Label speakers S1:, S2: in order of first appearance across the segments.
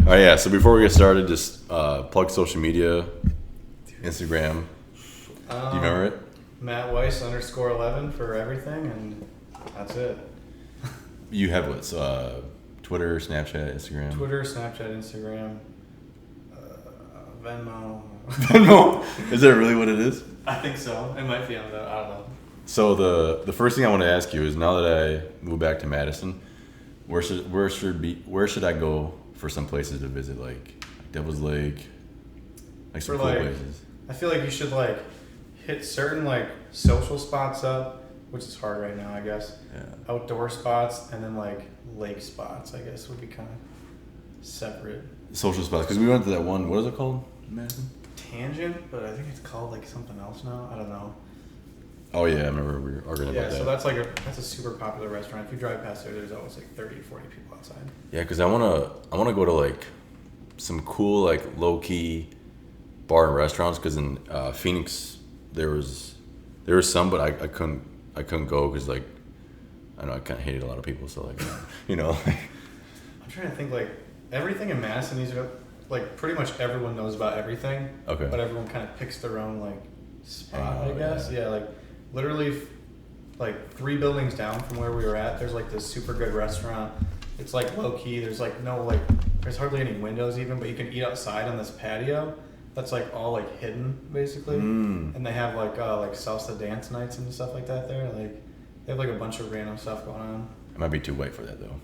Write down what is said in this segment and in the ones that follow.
S1: All right, yeah. So before we get started, just plug social media, Instagram. Do you remember it?
S2: Matt Weis _11 for everything, and that's it.
S1: You have what? Twitter, Snapchat, Instagram.
S2: Twitter, Snapchat, Instagram, Venmo.
S1: Venmo? Is that really what it is?
S2: I think so. It might be on that. I don't know.
S1: So the first thing I want to ask you is, now that I moved back to Madison, where should I go for some places to visit, like Devil's Lake, like some cool places?
S2: I feel like you should like hit certain like social spots up, which is hard right now, I guess.
S1: Yeah.
S2: Outdoor spots, and then like lake spots, I guess, would be kind of separate.
S1: Social spots, because we went to that one. What is it called, Madison?
S2: Tangent, but I think it's called like something else now. I don't know.
S1: Oh yeah, I remember we were arguing about that.
S2: Yeah, so that's a super popular restaurant. If you drive past there's always like 30 to 40 people outside.
S1: Yeah, because I wanna go to like some cool like low key bar and restaurants. Because in Phoenix there was some, but I couldn't go because like I know I kind of hated a lot of people. So like you know.
S2: I'm trying to think, like everything in Madison is like pretty much everyone knows about everything.
S1: Okay.
S2: But everyone kind of picks their own like spot, I guess. Yeah, like literally like 3 buildings down from where we were at, there's like this super good restaurant. It's like low key. There's like there's hardly any windows even, but you can eat outside on this patio that's like all like hidden basically. And they have like salsa dance nights and stuff like that there. Like they have like a bunch of random stuff going on.
S1: It might be too white for that though.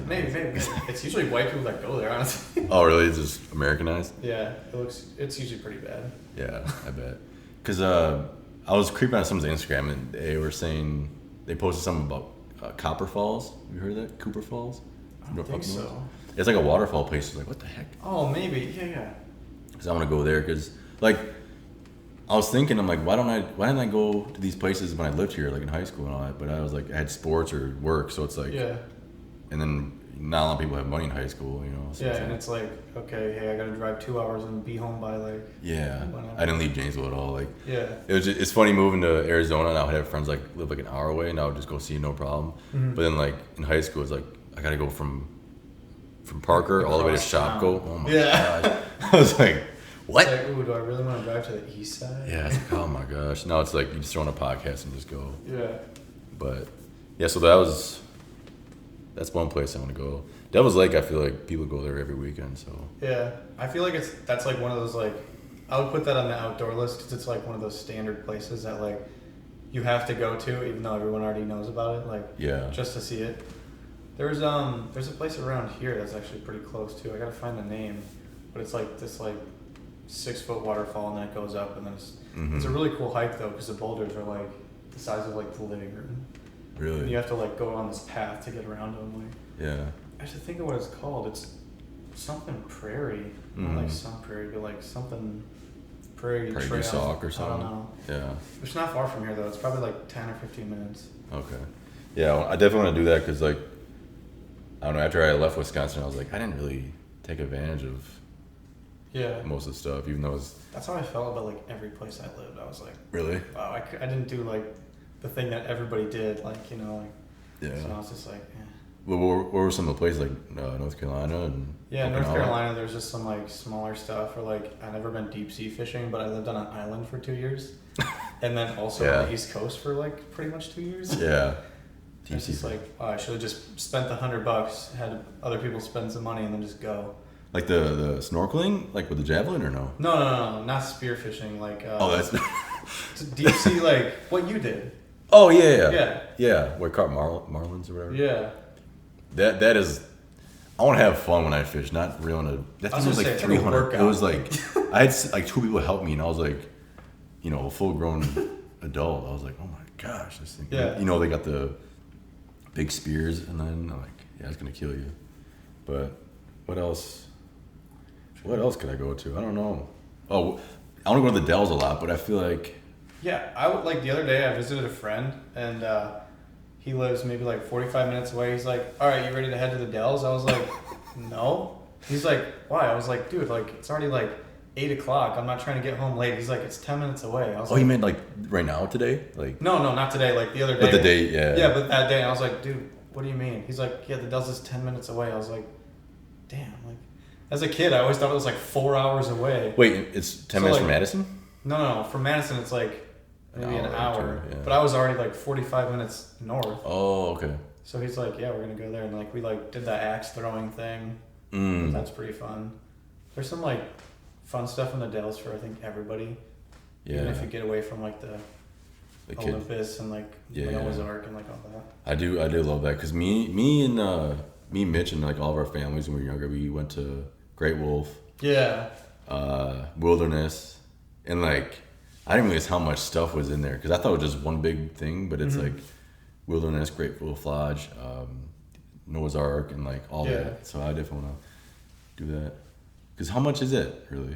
S2: Maybe. It's usually white people that go there, honestly.
S1: Oh really? It's just Americanized?
S2: Yeah, it's usually pretty bad.
S1: Yeah, I bet. Because I was creeping on someone's Instagram and they were saying, they posted something about Copper Falls. Have you heard of that? Cooper Falls?
S2: I don't think so.
S1: It's like a waterfall place. It's like, what the heck?
S2: Oh, maybe. Yeah.
S1: Because I want to go there. Because like, I was thinking, I'm like, why didn't I go to these places when I lived here, like in high school and all that? But I was like, I had sports or work, so it's like,
S2: yeah.
S1: And then not a lot of people have money in high school, you know. So
S2: yeah, and it's like, okay, hey, I gotta drive 2 hours and be home by like.
S1: Yeah, I didn't leave Janesville at all. Like,
S2: yeah,
S1: it's funny moving to Arizona, and I would have friends like live like an hour away, and I would just go see no problem. But then like in high school, it's like I gotta go from Parker all the way to Shopko. Oh my god, I was like, what?
S2: It's like, ooh, do I really want to drive to the east side?
S1: Yeah, it's like, oh my gosh. Now it's like you just throw on a podcast and just go.
S2: Yeah.
S1: But yeah, so that's one place I want to go. Devil's Lake, I feel like people go there every weekend. So
S2: yeah, I feel like that's like one of those like, I would put that on the outdoor list because it's like one of those standard places that like you have to go to even though everyone already knows about it. Like
S1: yeah,
S2: just to see it. There's a place around here that's actually pretty close too. I gotta find the name, but it's like this like 6-foot waterfall and then it goes up and then it's a really cool hike though because the boulders are like the size of like the living room.
S1: Really?
S2: And you have to like go on this path to get around them. Like,
S1: yeah.
S2: I have to think of what it's called. It's something prairie, not like some prairie, but like something prairie trail.
S1: Sock or something.
S2: I don't know.
S1: Yeah.
S2: It's not far from here though. It's probably like 10 or 15 minutes.
S1: Okay. Yeah, I definitely want to do that because like I don't know. After I left Wisconsin, I was like, I didn't really take advantage of most of the stuff, even though
S2: that's how I felt about like every place I lived. I was like,
S1: really?
S2: Wow, I didn't do like the thing that everybody did, like, you know, like,
S1: yeah.
S2: So I was just like,
S1: Well, what were some of the places like North Carolina and
S2: North Carolina? There's just some like smaller stuff, or like I've never been deep sea fishing, but I lived on an island for 2 years, and then also on the East Coast for like pretty much 2 years.
S1: Yeah.
S2: It's just like, oh, I should have just spent the $100, had other people spend some money, and then just go.
S1: Like the snorkeling, like with the javelin, or no?
S2: No, not spearfishing. Like
S1: that's
S2: deep sea, like what you did.
S1: Oh yeah. What caught marlins or whatever.
S2: Yeah.
S1: That is. I want to have fun when I fish, not reeling a. That thing was like 300. It was like I had like 2 people help me, and I was like, you know, a full-grown adult. I was like, oh my gosh, this thing.
S2: Yeah.
S1: You know, they got the big spears, and then I'm like, yeah, it's gonna kill you. But what else? What else could I go to? I don't know. Oh, I want to go to the Dells a lot, but I feel like.
S2: Yeah, I would like the other day. I visited a friend, and he lives maybe like 45 minutes away. He's like, "All right, you ready to head to the Dells?" I was like, "No." He's like, "Why?" I was like, "Dude, like it's already like 8 o'clock. I'm not trying to get home late." He's like, "It's 10 minutes away." I was like,
S1: you meant like right now today? Like
S2: No, not today. Like the other day.
S1: But the day, yeah.
S2: Yeah, but that day, I was like, "Dude, what do you mean?" He's like, "Yeah, the Dells is 10 minutes away." I was like, "Damn!" Like, As a kid, I always thought it was like 4 hours away.
S1: Wait, it's 10 minutes from Madison?
S2: No. From Madison, it's like maybe an hour.
S1: Yeah.
S2: But I was already like 45 minutes north.
S1: Oh, okay.
S2: So he's like, yeah, we're gonna go there, and like we like did that axe throwing thing. That's pretty fun. There's some like fun stuff in the Dells for I think everybody. Yeah. Even if you get away from like the Olympus and like Noah's Ark and like all that.
S1: I do love that because me, Mitch, and like all of our families when we were younger, we went to Great Wolf.
S2: Yeah.
S1: Wilderness, and like I didn't realize how much stuff was in there because I thought it was just one big thing, but it's like Wilderness, Great Wolf Lodge, Noah's Ark, and like all that. So I definitely want to do that. Because how much is it really?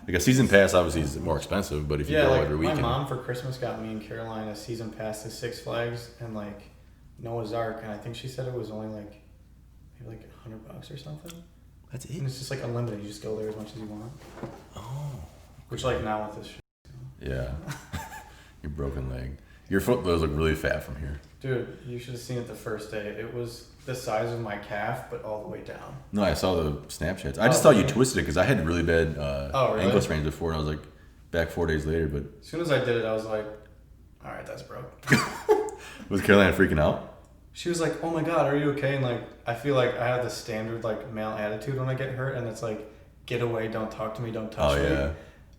S1: Like a season pass obviously is more expensive, but if you go every weekend.
S2: My mom for Christmas got me and Caroline a season pass to Six Flags and like Noah's Ark, and I think she said it was only like maybe like $100 or something.
S1: That's it.
S2: And it's just like unlimited. You just go there as much as you want. Oh. Which like now with this shit.
S1: Yeah. Your broken leg. Your foot those look really fat from here.
S2: Dude, you should have seen it the first day. It was the size of my calf, but all the way down.
S1: No, I saw the Snapchats. I just thought you twisted it because I had really bad
S2: really?
S1: ankle sprains before, and I was like back 4 days later. But
S2: as soon as I did it, I was like, all right, that's broke.
S1: Was Caroline freaking out?
S2: She was like, oh my God, are you okay? And like, I feel like I have the standard like male attitude when I get hurt, and it's like, get away, don't talk to me, don't touch me. Yeah.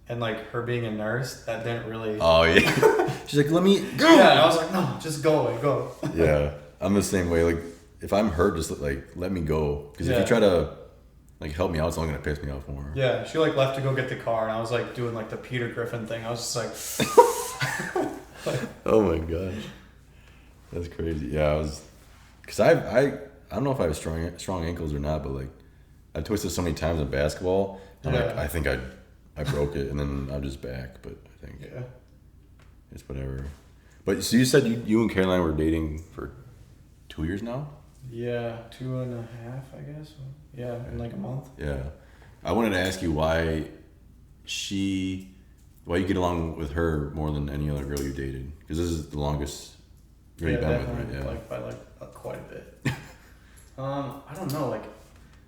S2: And like her being a nurse, that didn't really.
S1: Oh yeah. She's like, let me go.
S2: Yeah, and I was like, no, just go away, go.
S1: Yeah, I'm the same way. Like, if I'm hurt, just like let me go. Because if you try to like help me out, it's only gonna piss me off more.
S2: Yeah, she like left to go get the car, and I was like doing like the Peter Griffin thing. I was just like.
S1: Oh my gosh, that's crazy. Yeah, I was. Because I don't know if I have strong ankles or not, but like I twisted so many times in basketball, and like I think I broke it, and then I'm just back. But I think it's whatever. But so you said you and Caroline were dating for 2 years now?
S2: Yeah, 2.5, I guess. Yeah, in like a month.
S1: Yeah, I wanted to ask you why you get along with her more than any other girl you dated, because this is the longest girl you've been with, right? Yeah,
S2: like by quite a bit. I don't know,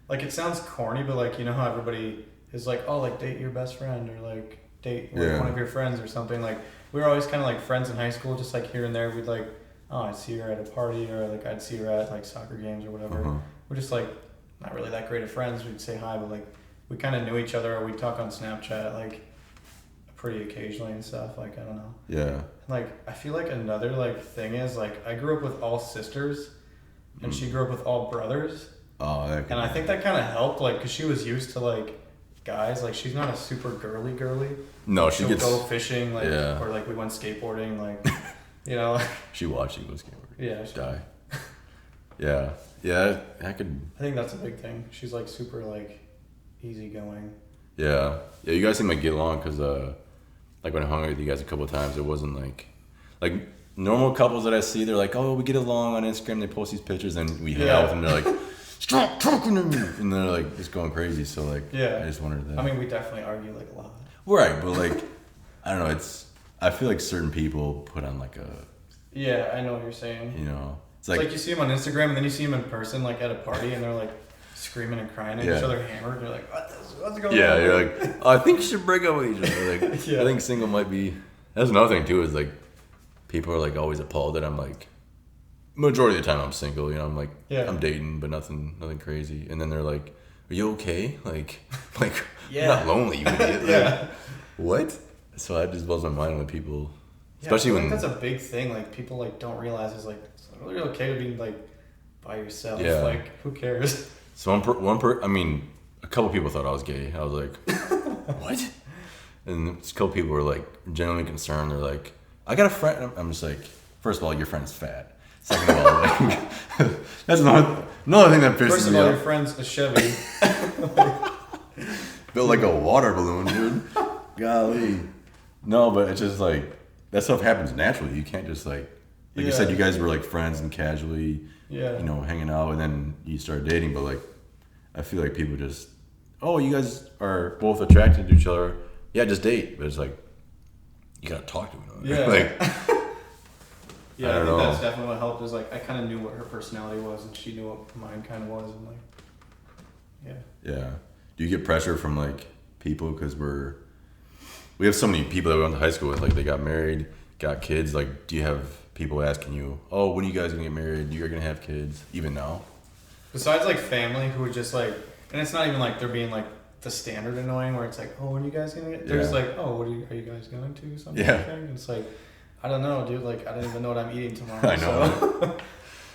S2: like it sounds corny, but like you know how everybody is like, oh, like date your best friend or like date one of your friends or something. Like we were always kind of like friends in high school, just like here and there. We'd like, oh, I'd see her at a party, or like I'd see her at like soccer games or whatever. We're just like not really that great of friends. We'd say hi, but like we kind of knew each other, or we'd talk on Snapchat like pretty occasionally and stuff. Like I don't know.
S1: Yeah.
S2: Like I feel like another like thing is like I grew up with all sisters, and she grew up with all brothers.
S1: Oh,
S2: and I think that kind of helped, like, because she was used to like guys. Like she's not a super girly.
S1: No,
S2: she'll go fishing, like, or like we went skateboarding, like, you know.
S1: She watched you go skateboarding.
S2: Yeah.
S1: Die. Yeah. I could.
S2: I think that's a big thing. She's like super like easygoing.
S1: Yeah. You guys seem like get along because like when I hung out with you guys a couple of times, it wasn't like normal couples that I see. They're like, oh, we get along on Instagram. They post these pictures, and we hang out with them. They're like, stop talking to me, and they're like just going crazy. So like, I just wondered that.
S2: I mean, we definitely argue like a lot.
S1: Right, but like, I don't know. I feel like certain people put on like a.
S2: Yeah, I know what you're saying.
S1: You know,
S2: it's like you see them on Instagram, and then you see them in person, like at a party, and they're like screaming and crying at each other, hammered. You're like, what's going on?
S1: Yeah, you're like, oh, I think you should break up with each other. Like, I think single might be. That's another thing too. Is like, people are like always appalled that I'm like, majority of the time I'm single. You know, I'm like, I'm dating, but nothing crazy. And then they're like, are you okay? Like, you're not lonely, you idiot. Like, what? So that just blows my mind when people, especially when
S2: that's a big thing. Like people like don't realize it's like it's really okay to be like by yourself.
S1: Yeah.
S2: Like who cares?
S1: So I mean, a couple people thought I was gay. I was like, what? And a couple people were like genuinely concerned. They're like, I got a friend. I'm just like, first of all, your friend's fat. Second of all, like, that's another thing that pisses me off.
S2: First of all, your friend's a Chevy.
S1: Built like a water balloon, dude. Golly. No, but it's just like, that stuff happens naturally. You can't just like you said, you guys were like friends and casually, you know, hanging out, and then you start dating. But like, I feel like people just, oh, you guys are both attracted to each other. Yeah, just date. But it's like, you gotta talk to me.
S2: Yeah.
S1: Like,
S2: yeah, I think that's definitely what helped. Is like I kind of knew what her personality was, and she knew what mine kind of was, and like, Yeah.
S1: Yeah. Do you get pressure from like people because we have so many people that we went to high school with, like they got married, got kids. Like, do you have people asking you, oh, when are you guys gonna get married? You're gonna have kids, even now?
S2: Besides like family who are just like, and it's not even like they're being like the standard annoying where it's like, oh, when are you guys gonna get? They're just like, oh, are you guys going to something?
S1: Yeah.
S2: And it's like, I don't know, dude. Like, I don't even know what I'm eating tomorrow.
S1: I know.
S2: So.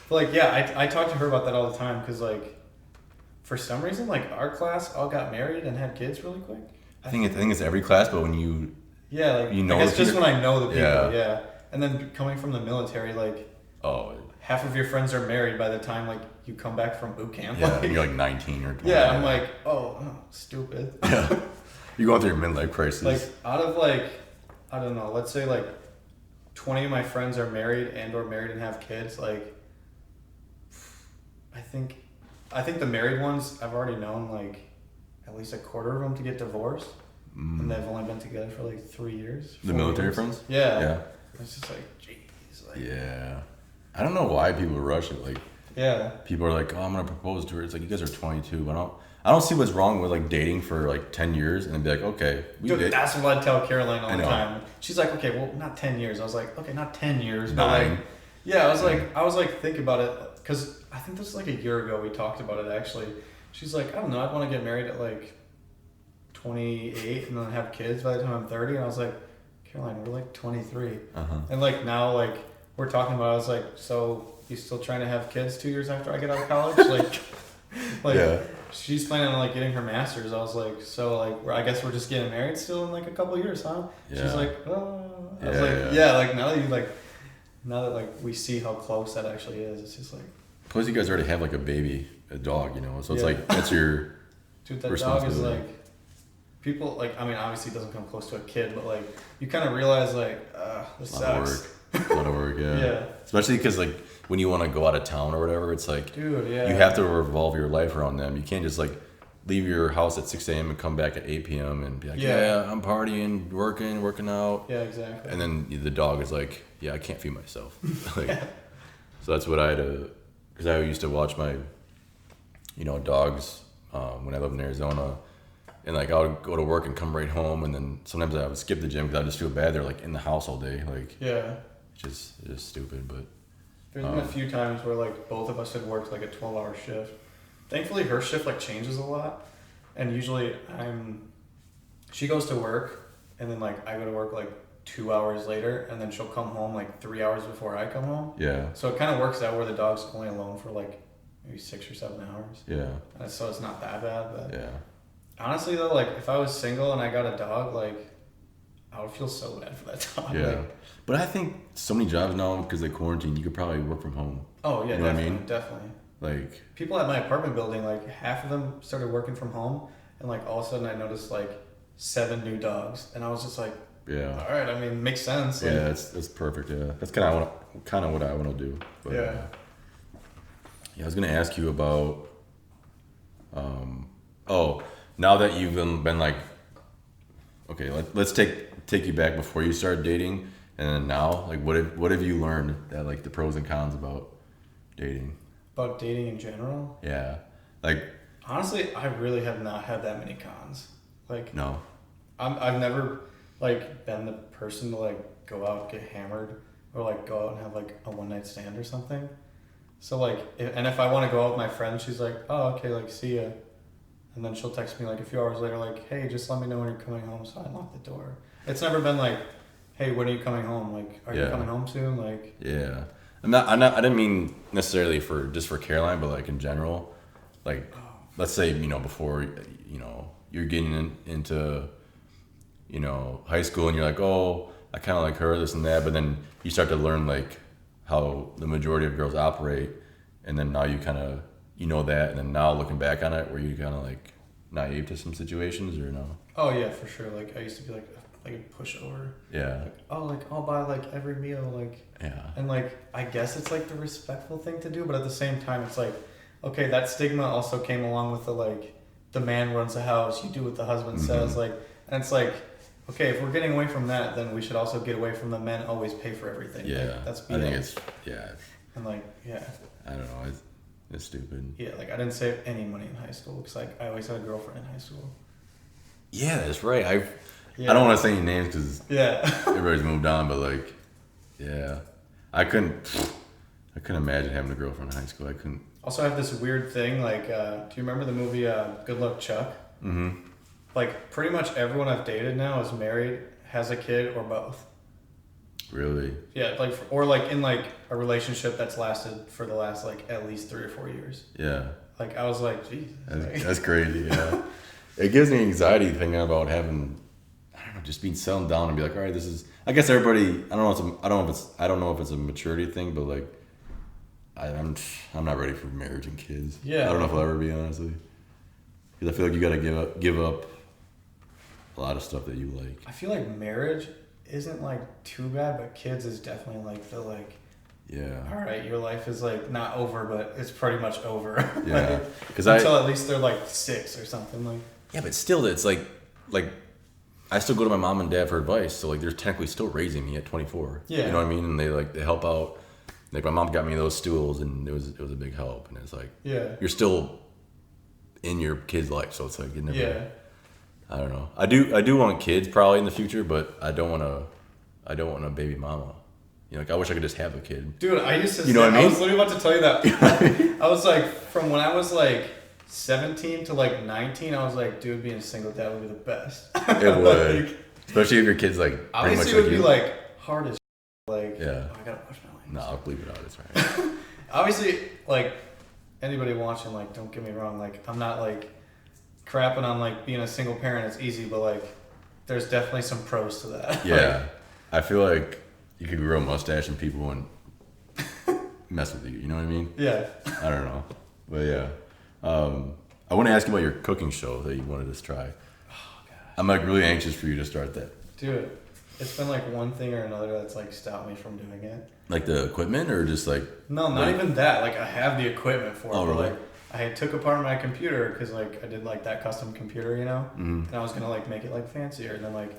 S2: But like, yeah, I talk to her about that all the time because like, for some reason, like our class all got married and had kids really quick.
S1: I think it's every class, but when you
S2: like
S1: you know,
S2: I guess just when I know the people,
S1: yeah.
S2: And then coming from the military, like half of your friends are married by the time like you come back from boot camp.
S1: Yeah,
S2: like,
S1: and you're like 19 or 20.
S2: Yeah, I'm like, oh, stupid.
S1: Yeah, you're going through your midlife crisis.
S2: Like out of like, I don't know, let's say like 20 of my friends are married and have kids. Like, I think the married ones I've already known like at least a quarter of them to get divorced, and they've only been together for like 3 years.
S1: The military friends?
S2: Yeah. It's just like, jeez. Like,
S1: yeah. I don't know why people rush it. Like, people are like, oh, I'm gonna propose to her. It's like, you guys are 22. I don't see what's wrong with like dating for like 10 years and then be like, okay,
S2: Dude, that's what I tell Caroline all the time. She's like, okay, well, not 10 years. I was like, okay, not 10 years, but
S1: 9.
S2: like, yeah, I was like, think about it, because I think this was like a year ago we talked about it actually. She's like, I don't know, I'd want to get married at like 28 and then have kids by the time I'm 30. And I was like, Caroline, we're like 23. And like now, like we're talking about, I was like, so you still trying to have kids 2 years after I get out of college? like she's planning on like getting her master's. I was like, so like I guess we're just getting married still in like a couple years, huh?
S1: Yeah.
S2: She's like, oh. I was like, yeah, like now that like we see how close that actually is, it's just like.
S1: Plus, you guys already have like a dog, you know, so it's like that's your.
S2: Dude, that dog is like. People like, I mean, obviously it doesn't come close to a kid, but like you kind of realize like, this sucks.
S1: A lot of work, yeah.
S2: Yeah.
S1: Especially because like when you want to go out of town or whatever, it's like,
S2: dude, yeah.
S1: You have to revolve your life around them. You can't just like leave your house at 6 a.m. and come back at 8 p.m. and be like, yeah, I'm partying, working out.
S2: Yeah, exactly.
S1: And then the dog is like, yeah, I can't feed myself. Like, so that's what I had to, because I used to watch my, dogs when I lived in Arizona. And like I would go to work and come right home, and then sometimes I would skip the gym because I just feel bad. They're like in the house all day, like it's just stupid. But
S2: there's been a few times where like both of us had worked like a 12-hour shift. Thankfully, her shift like changes a lot, and usually she goes to work, and then like I go to work like 2 hours later, and then she'll come home like 3 hours before I come home.
S1: Yeah.
S2: So it kind of works out where the dog's only alone for like maybe 6 or 7 hours.
S1: Yeah.
S2: And so it's not that bad, but
S1: yeah.
S2: Honestly though, like if I was single and I got a dog, like I would feel so bad for that dog.
S1: Yeah.
S2: Like,
S1: but I think so many jobs now because they quarantine, you could probably work from home.
S2: Oh yeah,
S1: you know
S2: definitely,
S1: what I mean?
S2: Definitely.
S1: Like
S2: people at my apartment building, like half of them started working from home, and like all of a sudden I noticed like 7 new dogs, and I was just like,
S1: yeah,
S2: all right. I mean, makes sense.
S1: Like, yeah, that's perfect. Yeah, that's kind of what I want to do. But,
S2: yeah.
S1: I was gonna ask you about. Now that you've been like, okay, let's take you back before you started dating, and then now, like, what have you learned that like the pros and cons about dating?
S2: About dating in general?
S1: Yeah, like
S2: honestly, I really have not had that many cons. Like
S1: no,
S2: I've never like been the person to like go out and get hammered or like go out and have like a one-night stand or something. So like, if I want to go out with my friend, she's like, oh okay, like see ya. And then she'll text me like a few hours later, like, hey, just let me know when you're coming home so I lock the door. It's never been like, hey, when are you coming home? Like, are you coming home soon? Like,
S1: yeah. I didn't mean necessarily for Caroline, but like in general, like, let's say, before, you're getting into, high school and you're like, oh, I kind of like her, this and that. But then you start to learn like how the majority of girls operate. And then now you kind of, that, and then now looking back on it, were you kind of like naive to some situations or no?
S2: Oh yeah, for sure. Like I used to be like a pushover.
S1: Yeah.
S2: Like, oh, like I'll buy like every meal, like.
S1: Yeah.
S2: And like I guess it's like the respectful thing to do, but at the same time, it's like, okay, that stigma also came along with the man runs the house, you do what the husband says, like, and it's like, okay, if we're getting away from that, then we should also get away from the men always pay for everything.
S1: Yeah.
S2: Like, that's BS.
S1: I think it's
S2: And like, yeah.
S1: I don't know. It's stupid.
S2: Yeah, like I didn't save any money in high school because like I always had a girlfriend in high school.
S1: Yeah, that's right. I don't want to say any names because everybody's moved on, but like, yeah, I couldn't imagine having a girlfriend in high school. I couldn't.
S2: Also, I have this weird thing. Like, do you remember the movie Good Luck Chuck?
S1: Mm-hmm.
S2: Like, pretty much everyone I've dated now is married, has a kid, or both.
S1: Really?
S2: Yeah, like, or like in like a relationship that's lasted for the last like at least 3 or 4 years.
S1: Yeah.
S2: Like, I was like, Jesus.
S1: That's crazy. Yeah. It gives me anxiety thinking about having, I don't know, just being settled down and be like, all right, this is. I guess everybody. I don't know if it's a maturity thing, but like, I'm not ready for marriage and kids.
S2: Yeah.
S1: I don't know if I'll ever be, honestly. Because I feel like you gotta give up a lot of stuff that you like.
S2: I feel like marriage isn't like too bad, but kids is definitely like the like.
S1: Yeah.
S2: All right, your life is like not over, but it's pretty much over.
S1: Yeah. Because
S2: until at least they're like 6 or something like.
S1: Yeah, but still, it's like I still go to my mom and dad for advice, so like they're technically still raising me at 24.
S2: Yeah.
S1: You know what I mean? And they help out. Like my mom got me those stools, and it was a big help. And it's like,
S2: yeah,
S1: you're still in your kid's life, so it's like you never.
S2: Yeah.
S1: I don't know. I do want kids probably in the future, but I don't want a baby mama. You know, like I wish I could just have a kid.
S2: Dude, I used to.
S1: You know what I mean?
S2: I was literally about to tell you that. I was like, from when I was like 17 to like 19, I was like, dude, being a single dad would be the best.
S1: It would, like, especially if your kid's like.
S2: Obviously, it would be like hard as. Like,
S1: yeah.
S2: Oh, I gotta wash my legs.
S1: No, I'll leave it out. It's right.
S2: Obviously, like anybody watching, like, don't get me wrong. Like, I'm not like crapping on like being a single parent. It's easy, but like, there's definitely some pros to that.
S1: Yeah,
S2: like,
S1: I feel like you could grow a mustache and people wouldn't mess with you. You know what I mean?
S2: Yeah.
S1: I don't know, but yeah. I want to ask you about your cooking show that you wanted us to try.
S2: Oh god.
S1: I'm like really anxious for you to start that.
S2: Dude, it's been like one thing or another that's like stopped me from doing it.
S1: Like the equipment, or just like?
S2: No, not even that. Like I have the equipment for it.
S1: Oh, really?
S2: Like, I had took apart my computer because like I did like that custom computer, you know,
S1: Mm-hmm.
S2: and I was gonna like make it like fancier, and then like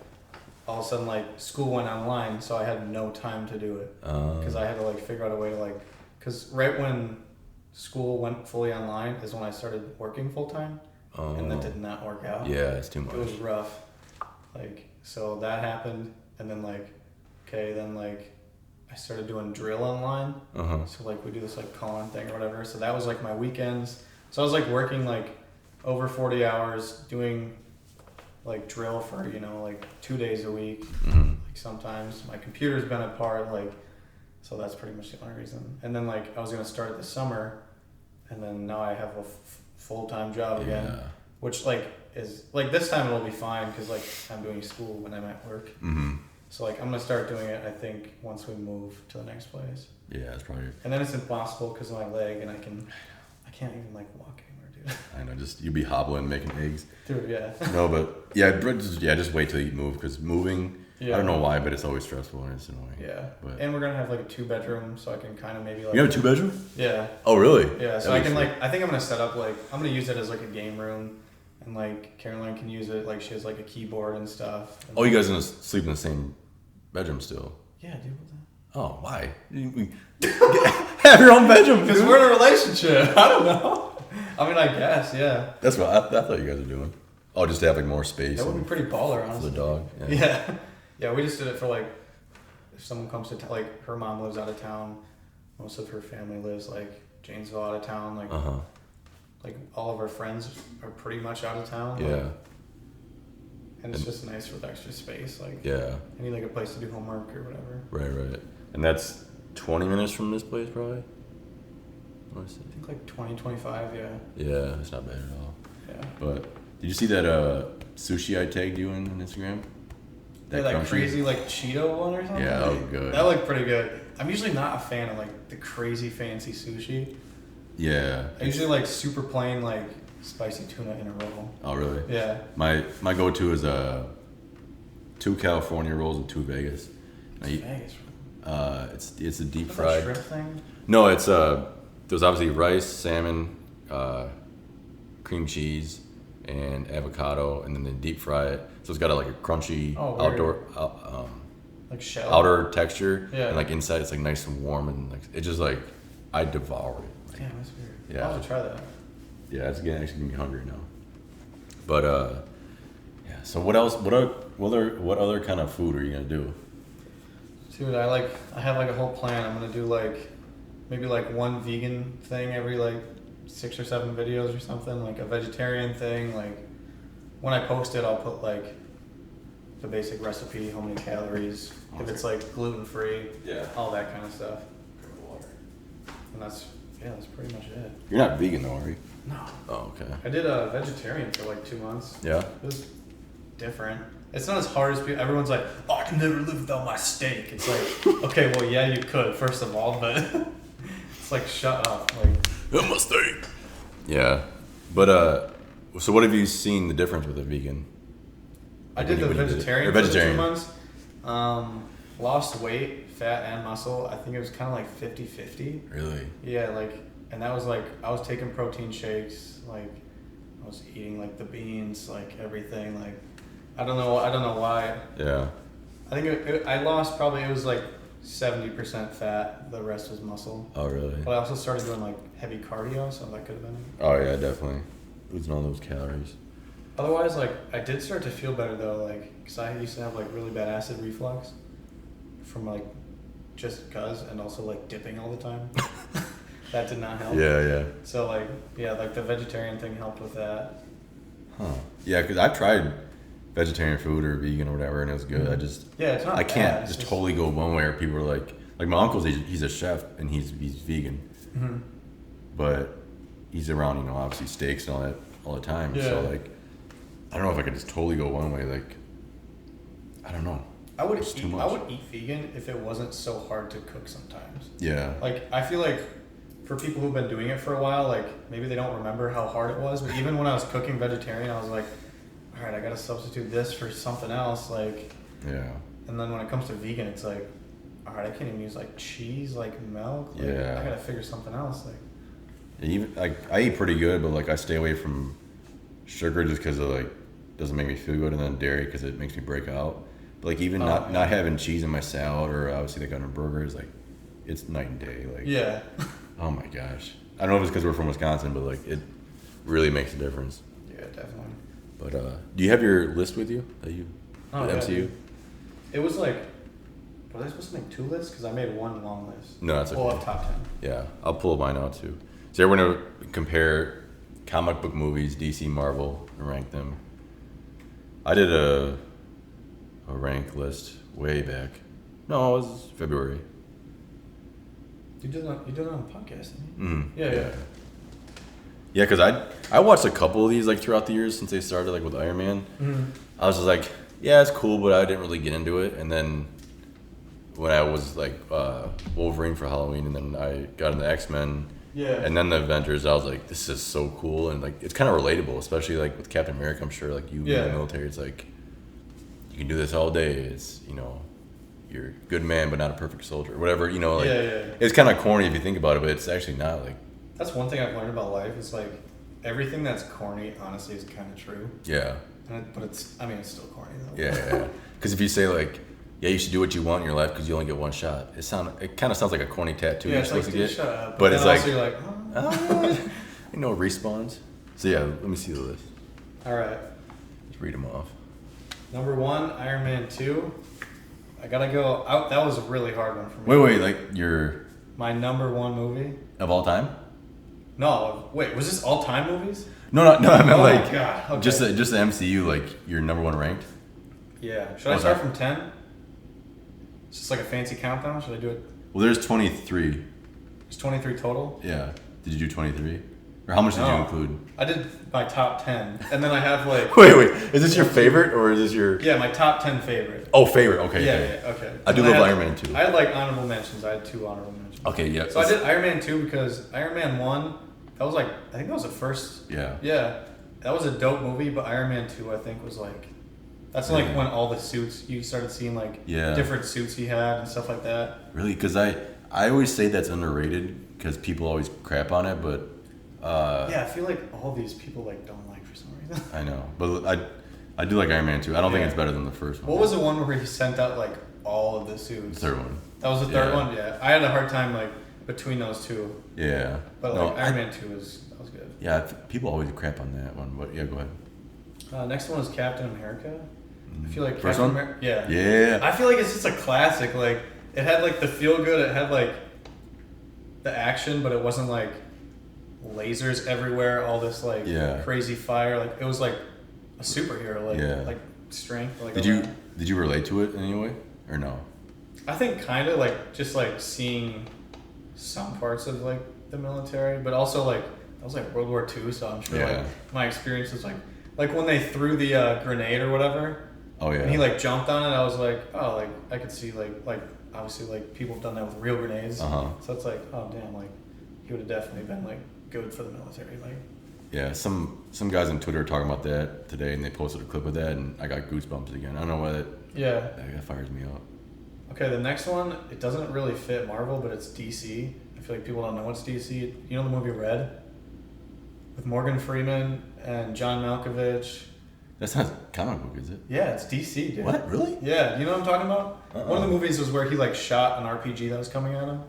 S2: all of a sudden like school went online, so I had no time to do it because I had to like figure out a way to like, because right when school went fully online is when I started working full time, and that did not work out.
S1: Yeah, it's too much.
S2: It was rough. Like, so that happened, and then like, okay, then like I started doing drill online. So like we do this like call-in thing or whatever. So that was like my weekends. So I was like working like over 40 hours doing like drill for, you know, like 2 days a week. Like sometimes my computer's been apart, like, so that's pretty much the only reason. And then like I was gonna start it this summer, and then now I have a full-time job again, which like is like this time it'll be fine because like I'm doing school when I'm at work. So like I'm gonna start doing it, I think, once we move to the next place.
S1: Yeah, that's probably.
S2: And then it's impossible because of my leg, and I can't even like walk anymore, dude.
S1: I know, just you'd be hobbling, making eggs.
S2: Dude, yeah.
S1: No, but yeah, just wait till you move, because moving.
S2: Yeah.
S1: I don't know why, but it's always stressful and it's annoying.
S2: Yeah.
S1: But.
S2: And we're gonna have like a 2-bedroom, so I can kind of maybe like.
S1: You have a 2-bedroom?
S2: Yeah.
S1: Oh really?
S2: Yeah. So I can like, I think I'm gonna set up like, I'm gonna use it as like a game room, and like Caroline can use it, like she has like a keyboard and stuff. And
S1: oh, you guys gonna sleep in the same bedroom still?
S2: Yeah, dude. What the?
S1: Oh, why? Have your own bedroom.
S2: Because we're in a relationship. I don't know. I mean, I guess, yeah.
S1: That's what I thought you guys were doing. Oh, just to have like more space.
S2: That would be pretty baller, honestly.
S1: For the dog.
S2: Yeah. Yeah, we just did it for like, if someone comes to like her mom lives out of town, most of her family lives like Janesville out of town, like like all of our friends are pretty much out of town.
S1: Yeah.
S2: Like, and it's just nice with extra space. Like,
S1: yeah.
S2: I need like a place to do homework or whatever.
S1: Right. And that's 20 minutes from this place, probably?
S2: I think like 20, 25, yeah.
S1: Yeah, it's not bad at all.
S2: Yeah.
S1: But did you see that sushi I tagged you in on Instagram?
S2: That crazy like Cheeto one or something?
S1: Yeah, that looked good.
S2: That looked pretty good. I'm usually not a fan of like the crazy fancy sushi.
S1: Yeah.
S2: I usually like super plain like spicy tuna in a roll.
S1: Oh really?
S2: Yeah.
S1: My go-to is 2 California rolls and 2 Vegas.
S2: Vegas.
S1: It's a deep
S2: Is that
S1: fried.
S2: a shrimp thing?
S1: No, it's there's obviously rice, salmon, cream cheese, and avocado, and then they deep fry it. So it's got like a crunchy
S2: like shell.
S1: outer texture,
S2: Yeah.
S1: and like inside it's like nice and warm, and like it just like I devour it.
S2: Damn, that's weird.
S1: Yeah.
S2: I'll have to try that.
S1: Yeah, it's actually getting me hungry now. But yeah. So what else? What other kind of food are you gonna do?
S2: Dude, I have like a whole plan. I'm gonna do like maybe like one vegan thing every like 6 or 7 videos or something, like a vegetarian thing. Like when I post it, I'll put like the basic recipe, how many calories, if it's like gluten free, all that kind of stuff. And that's pretty much it.
S1: You're not vegan though, are you?
S2: No.
S1: Oh, okay.
S2: I did a vegetarian for like 2 months.
S1: Yeah.
S2: It was different. It's not as hard as people. Everyone's like, "Oh, I can never live without my steak." It's like, okay, well, yeah, you could, first of all, but it's like, shut up, like.
S1: My steak. Yeah, but so what have you seen the difference with a vegan?
S2: I did the vegetarian
S1: for
S2: the 2 months. Lost weight, fat and muscle. I think it was kind of like 50-50.
S1: Really?
S2: Yeah, like, and that was like, I was taking protein shakes, like, I was eating like the beans, like everything, like, I don't know why.
S1: Yeah.
S2: I think I lost probably, it was like 70% fat, the rest was muscle.
S1: Oh, really?
S2: But I also started doing like heavy cardio, so that could have been it.
S1: Oh, yeah, definitely. Losing all those calories.
S2: Otherwise, like, I did start to feel better though, like, because I used to have like really bad acid reflux from like just cuz, and also like dipping all the time. That did not help.
S1: Yeah.
S2: So like, yeah, like the vegetarian thing helped with that.
S1: Huh. Yeah, because I've tried vegetarian food or vegan or whatever, and it was good.
S2: It's not
S1: I can't
S2: bad.
S1: just totally go one way where people are like my uncle's, he's a chef and he's vegan, but he's around, obviously steaks and all the time.
S2: Yeah.
S1: So like, I don't know if I could just totally go one way. Like, I don't know.
S2: I would eat vegan if it wasn't so hard to cook sometimes.
S1: Yeah.
S2: Like, I feel like for people who've been doing it for a while, like, maybe they don't remember how hard it was. But even when I was cooking vegetarian, I was like, all right, I got to substitute this for something else. Like,
S1: yeah.
S2: And then when it comes to vegan, it's like, all right, I can't even use like cheese, like milk. Like,
S1: Yeah.
S2: I got to figure something else. Like,
S1: Even like I eat pretty good, but like I stay away from sugar just because it like doesn't make me feel good, and then dairy because it makes me break out. But like even not having cheese in my salad or obviously like on a burger is like, it's night and day. Like,
S2: yeah.
S1: Oh my gosh. I don't know if it's because we're from Wisconsin, but like it really makes a difference.
S2: Yeah, definitely.
S1: But do you have your list with you that you MCU?
S2: Dude. It was like, was I supposed to make 2 lists? Because I made one long list.
S1: No, that's okay.
S2: Pull up top 10.
S1: Yeah, I'll pull mine out too. So we're gonna compare comic book movies, DC, Marvel, and rank them. I did a rank list way back. No, it was February.
S2: You did it on the podcast, didn't you?
S1: Mm,
S2: Yeah.
S1: Yeah, because I watched a couple of these like throughout the years since they started, like with Iron Man.
S2: Mm-hmm.
S1: I was just like, yeah, it's cool, but I didn't really get into it. And then when I was like Wolverine for Halloween, and then I got into X-Men, and then the Avengers, I was like, this is so cool, and like it's kind of relatable, especially like with Captain America. I'm sure like you in the military, it's like you can do this all day. It's you're a good man, but not a perfect soldier, whatever. It's kind of corny if you think about it, but it's actually not like.
S2: That's one thing I've learned about life. Is like everything that's corny, honestly, is kind of true.
S1: Yeah.
S2: But it's still corny though.
S1: Yeah. Because if you say like, yeah, you should do what you want in your life because you only get one shot. It kind of sounds like a corny tattoo you're supposed to get.
S2: Shut up.
S1: But it's like,
S2: you're like,
S1: respawns. So yeah, let me see the list.
S2: All right.
S1: Let's read them off.
S2: Number 1, Iron Man 2. I gotta go out. That was a really hard one for me.
S1: Wait, like
S2: my number 1 movie
S1: of all time?
S2: No, wait. Was this all time movies?
S1: No. I meant like
S2: God. Okay.
S1: just the MCU, like your number 1 ranked.
S2: Yeah. Should I start from 10? It's just like a fancy countdown. Should I do it?
S1: Well, there's 23.
S2: There's 23 total.
S1: Yeah. Did you do 23? Or how much did you include?
S2: I did my top 10, and then I have like.
S1: Wait. Is this your favorite or is this your?
S2: Yeah, my top 10 favorite.
S1: Oh, favorite. Okay.
S2: Yeah. Okay.
S1: I do love Iron Man 2.
S2: I had like honorable mentions. I had 2 honorable mentions.
S1: Okay. Yeah.
S2: So I did Iron Man 2 because Iron Man 1. That was like, I think that was the first.
S1: Yeah.
S2: Yeah, that was a dope movie, but Iron Man 2 I think was like. That's like when all the suits, you started seeing like different suits he had and stuff like that.
S1: Really? Because I always say that's underrated because people always crap on it, but...
S2: I feel like all these people like don't like for some reason.
S1: I know, but I do like Iron Man 2. I don't think it's better than the first one.
S2: What was the one where he sent out like all of the suits?
S1: The third one.
S2: That was the third one? Yeah. I had a hard time like, between those two.
S1: Yeah.
S2: But like Iron Man 2 was good.
S1: Yeah, people always crap on that one, but yeah, go ahead.
S2: Next one is Captain America. I feel like
S1: First
S2: Captain
S1: one?
S2: America. Yeah.
S1: Yeah.
S2: I feel like it's just a classic. Like it had like the feel good. It had like the action, but it wasn't like lasers everywhere. All this like crazy fire. Like it was like a superhero. Like strength. Like
S1: did you relate to it in any way or no?
S2: I think kind of like just like seeing some parts of like the military, but also like that was like World War II, so I'm sure like my experience is like when they threw the grenade or whatever.
S1: Oh yeah.
S2: And he like jumped on it. I was like, oh, like I could see like obviously like people have done that with real grenades. So it's like, oh damn, like he would have definitely been like good for the military. Like
S1: yeah, some guys on Twitter are talking about that today, and they posted a clip of that, and I got goosebumps again. I don't know why that fires me up.
S2: Okay, the next one, it doesn't really fit Marvel, but it's DC. I feel like people don't know what's DC. You know the movie Red? With Morgan Freeman and John Malkovich.
S1: That's not a comic book, is it?
S2: Yeah, it's DC, dude.
S1: What? Really?
S2: Yeah, you know what I'm talking about? One of the movies was where he like shot an RPG that was coming at him.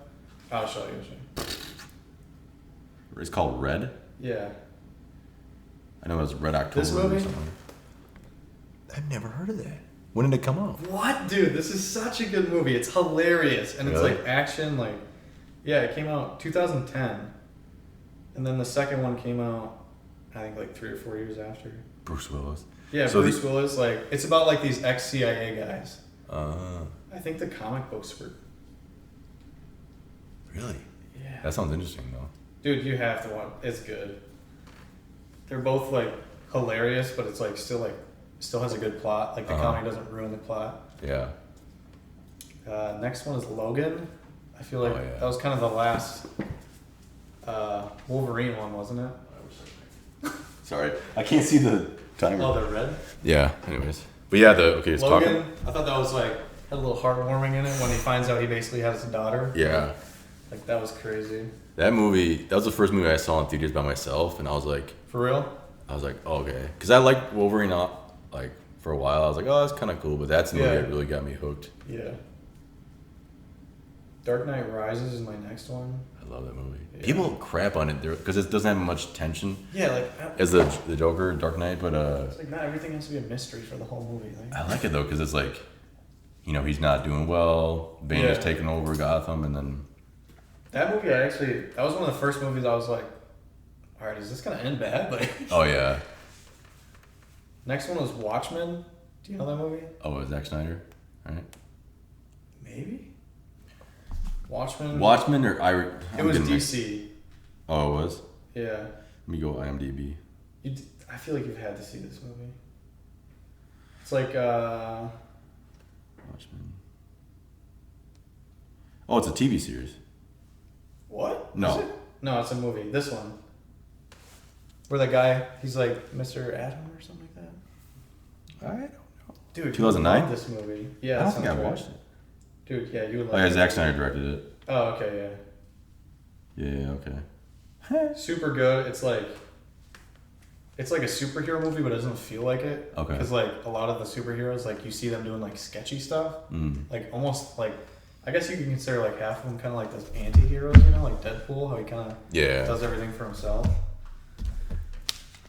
S2: I'll show you.
S1: It's called Red?
S2: Yeah.
S1: I know it was Red October.
S2: This movie?
S1: Or something. I've never heard of that. When did it come out?
S2: What, dude? This is such a good movie. It's hilarious, and it's like action. Like, yeah, it came out 2010, and then the second one came out, I think, like 3 or 4 years after.
S1: Bruce Willis.
S2: Yeah, so Bruce Willis. Like, it's about like these ex-CIA guys. I think the comic books were.
S1: Really?
S2: Yeah.
S1: That sounds interesting, though.
S2: Dude, you have to watch. It's good. They're both like hilarious, but it's like still has a good plot. Like the comic doesn't ruin the plot.
S1: Yeah.
S2: Next one is Logan. I feel like that was kind of the last Wolverine one, wasn't it?
S1: Sorry, I can't see the timer.
S2: Oh, they're red?
S1: Yeah, anyways. But yeah, it's
S2: Logan,
S1: talking.
S2: I thought that was like, had a little heartwarming in it when he finds out he basically has a daughter.
S1: Yeah.
S2: Like, that was crazy.
S1: That was the first movie I saw in theaters by myself, and I was like...
S2: For real?
S1: I was like, oh, okay. Because I liked Wolverine like for a while. I was like, oh, that's kind of cool, but that's the movie that really got me hooked.
S2: Yeah. Dark Knight Rises is my next one.
S1: I love that movie. Yeah. People crap on it because it doesn't have much tension.
S2: Yeah, like
S1: as the Joker, Dark Knight, but
S2: it's like not everything has to be a mystery for the whole movie. Like,
S1: I like it though because it's like, he's not doing well. Bane is taking over Gotham, and then
S2: that movie that was one of the first movies I was like, all right, is this gonna end bad? Like,
S1: oh yeah.
S2: Next one was Watchmen. Do you know that movie?
S1: Oh, Zack Snyder, right?
S2: Maybe. Watchmen
S1: or
S2: it was DC.
S1: Oh, it was?
S2: Yeah.
S1: Let me go IMDb.
S2: I feel like you've had to see this movie. It's like
S1: Watchmen. Oh, it's a TV series.
S2: What?
S1: No.
S2: Is it? No, it's a movie. This one. Where the guy, he's like Mr. Atom or something like that.
S1: I don't know.
S2: Dude,
S1: 2009?
S2: This movie. Yeah,
S1: I don't think I watched it.
S2: Dude, yeah, you would like
S1: it. Oh, yeah,
S2: it.
S1: Zack Snyder directed it.
S2: Oh, okay, yeah.
S1: Yeah, okay.
S2: Super good. It's like a superhero movie, but it doesn't feel like it.
S1: Okay.
S2: Because like a lot of the superheroes, like you see them doing like sketchy stuff. Like almost like, I guess you can consider like half of them kind of like those anti-heroes, like Deadpool, how he kind of does everything for himself.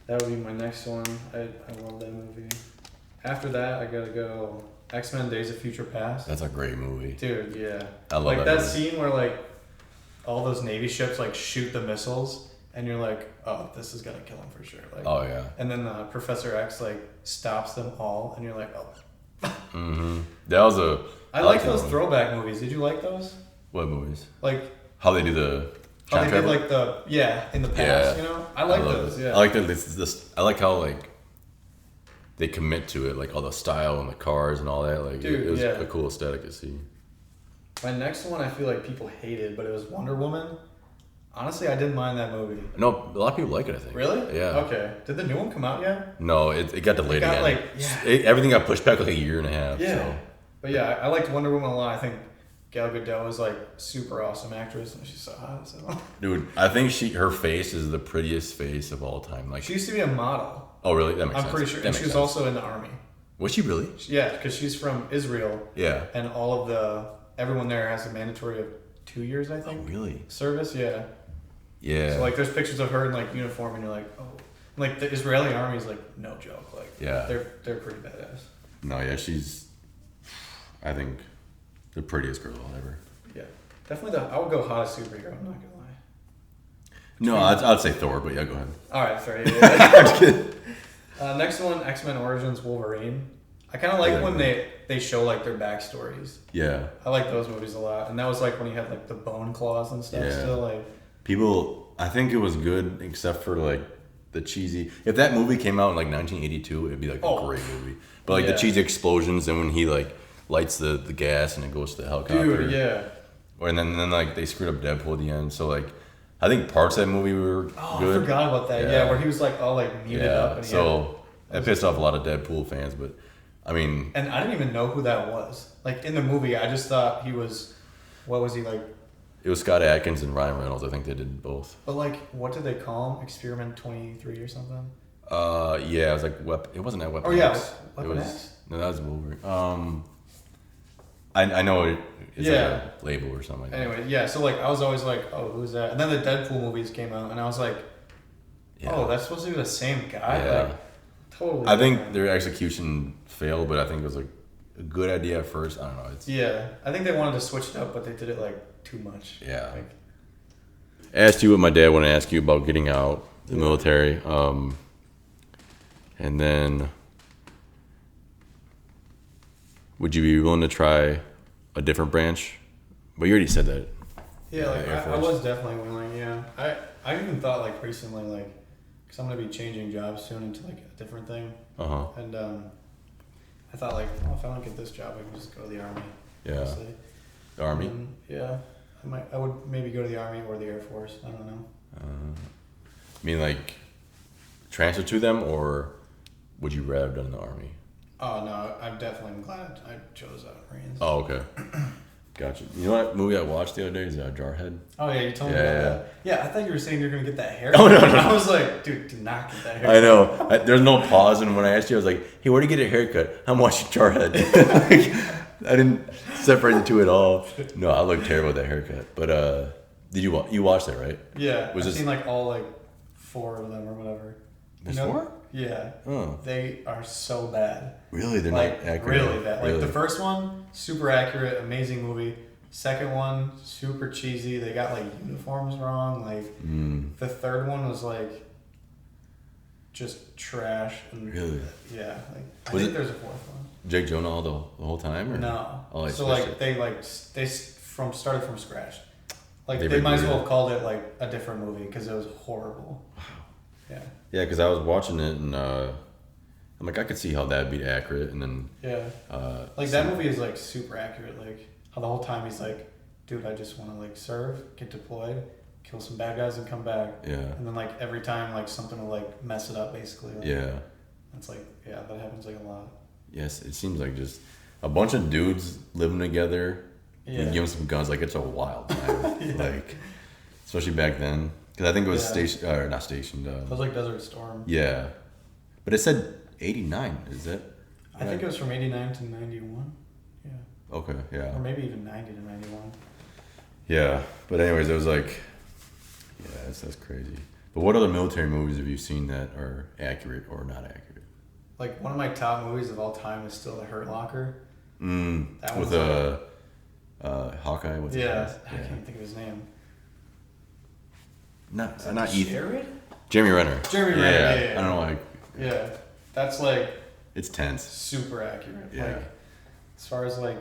S2: That would be my next one. I love that movie. After that, I gotta go X-Men: Days of Future Past.
S1: That's a great movie.
S2: Dude, yeah.
S1: I love
S2: that
S1: movie.
S2: scene where like all those Navy ships like shoot the missiles, and you're like, oh, this is gonna kill him for sure. Like,
S1: oh yeah.
S2: And then Professor X like stops them all, and you're like, oh.
S1: That was a.
S2: I like those throwback movies. Did you like those?
S1: What movies?
S2: Like
S1: how they do the.
S2: How they did like in the past, I like those. Yeah.
S1: I like that. I like how like they commit to it, like all the style and the cars and all that. Like, dude, it was a cool aesthetic to see.
S2: My next one, I feel like people hated, but it was Wonder Woman. Honestly, I didn't mind that movie.
S1: No, a lot of people like it, I think.
S2: Really?
S1: Yeah.
S2: Okay. Did the new one come out yet?
S1: No, it got delayed again. Everything got pushed back like a year and a half.
S2: Yeah.
S1: So.
S2: But yeah, I liked Wonder Woman a lot. I think Gal Gadot is like super awesome actress, and she's so hot. So.
S1: Dude, I think her face is the prettiest face of all time. Like,
S2: she used to be a model.
S1: Oh, really? That makes sense.
S2: I'm pretty sure. And she was also in the army.
S1: Was she really?
S2: Yeah, because she's from Israel.
S1: Yeah.
S2: And everyone there has a mandatory 2 years, I think.
S1: Oh, really?
S2: Service, yeah.
S1: Yeah.
S2: So like, there's pictures of her in like uniform, and you're like, oh, like the Israeli army is like no joke. Like,
S1: yeah,
S2: they're pretty badass.
S1: No, yeah, she's, I think, the prettiest girl ever.
S2: Yeah, definitely. I would go hottest superhero. I'm not gonna lie.
S1: No, I'd say Thor, but yeah, go ahead.
S2: All right, sorry. Yeah. I'm just kidding. Next one, X-Men Origins Wolverine. I kind of like when they show like their backstories.
S1: Yeah.
S2: I like those movies a lot, and that was like when he had like the bone claws and stuff.
S1: Yeah.
S2: Still like.
S1: People, I think it was good except for like the cheesy. If that movie came out in like 1982, it'd be like a great movie. But like the cheesy explosions, and when he like lights the gas and it goes to the helicopter.
S2: Dude, yeah.
S1: And then like they screwed up Deadpool at the end. So like, I think parts of that movie were good.
S2: I forgot about that. Yeah, where he was like all like muted up. And
S1: that pissed off a lot of Deadpool fans, but I mean.
S2: And I didn't even know who that was. Like in the movie, I just thought he was. What was he like?
S1: It was Scott Adkins and Ryan Reynolds. I think they did both.
S2: But like, what did they call him? Experiment 23 or something?
S1: Yeah, it was like it wasn't that Weapon
S2: X.
S1: X.
S2: Weapon X?
S1: No, that was Wolverine. I know it's like a label or something like that.
S2: Anyway, yeah, so like I was always like, oh, who's that? And then the Deadpool movies came out, and I was like, oh, that's supposed to be the same guy?
S1: Yeah.
S2: Like, totally.
S1: I think their execution failed, but I think it was like a good idea at first. I don't know.
S2: Yeah, I think they wanted to switch it up, but they did it like too much.
S1: Yeah. Like, I asked you what my dad wanted to ask you about getting out the military. And then would you be willing to try a different branch? But you already said that.
S2: Yeah, like I was definitely willing. Yeah, I even thought like recently, like, because I'm gonna be changing jobs soon into like a different thing. And I thought like, well, if I don't get this job, I can just go to the army.
S1: Yeah.
S2: Honestly.
S1: The army.
S2: And, yeah, I would maybe go to the army or the Air Force. I don't know.
S1: I mean, like, transfer to them, or would you rather have done the army?
S2: Oh no, I'm definitely glad I chose Marines.
S1: Oh, okay. Gotcha. You know what movie I watched the other day is Jarhead?
S2: Oh yeah, you told me about that. Yeah, I thought you were saying you're gonna get that haircut.
S1: Oh no.
S2: I was like, dude, do not get that haircut.
S1: I know. There's no pause, and when I asked you, I was like, hey, where do you get a haircut? I'm watching Jarhead. I didn't separate the two at all. No, I look terrible with that haircut. But did you watch that, right?
S2: Yeah, I've seen like all like 4 of them or whatever.
S1: There's 4?
S2: Yeah.
S1: Oh.
S2: They are so bad.
S1: Really? They're
S2: like,
S1: not accurate?
S2: Really bad. Like the first one, super accurate, amazing movie. Second one, super cheesy. They got like uniforms wrong. Like the third one was like just trash. And
S1: really?
S2: Yeah. Like I think there's a 4th one.
S1: Jake Gyllenhaal the whole time? Or?
S2: No.
S1: Oh,
S2: so like they started from scratch. Like they might as well have called it like a different movie because it was horrible. Wow. Yeah. Yeah,
S1: because I was watching it and I'm like, I could see how that'd be accurate, and then
S2: like that movie is like super accurate. Like how the whole time he's like, dude, I just want to like serve, get deployed, kill some bad guys, and come back.
S1: Yeah.
S2: And then like every time like something will like mess it up basically. Like,
S1: yeah.
S2: It's like that happens like a lot.
S1: Yes, it seems like just a bunch of dudes living together. Yeah. And give them some guns, like it's a wild time. Like, especially back then. Because I think it was not stationed.
S2: It was like Desert Storm.
S1: Yeah. But it said 89, is that?
S2: I think it was from 89 to 91. Yeah.
S1: Okay, yeah.
S2: Or maybe even 90 to 91.
S1: Yeah. But anyways, it was like, that's crazy. But what other military movies have you seen that are accurate or not accurate?
S2: Like, one of my top movies of all time is still The Hurt Locker.
S1: That with Hawkeye? What's his name?
S2: I can't think of his name.
S1: Not Ethan.
S2: Jared?
S1: Jeremy Renner.
S2: Jeremy Renner, yeah.
S1: I don't know why.
S2: Yeah. That's like...
S1: It's tense.
S2: Super accurate.
S1: Yeah.
S2: Like, as far as like,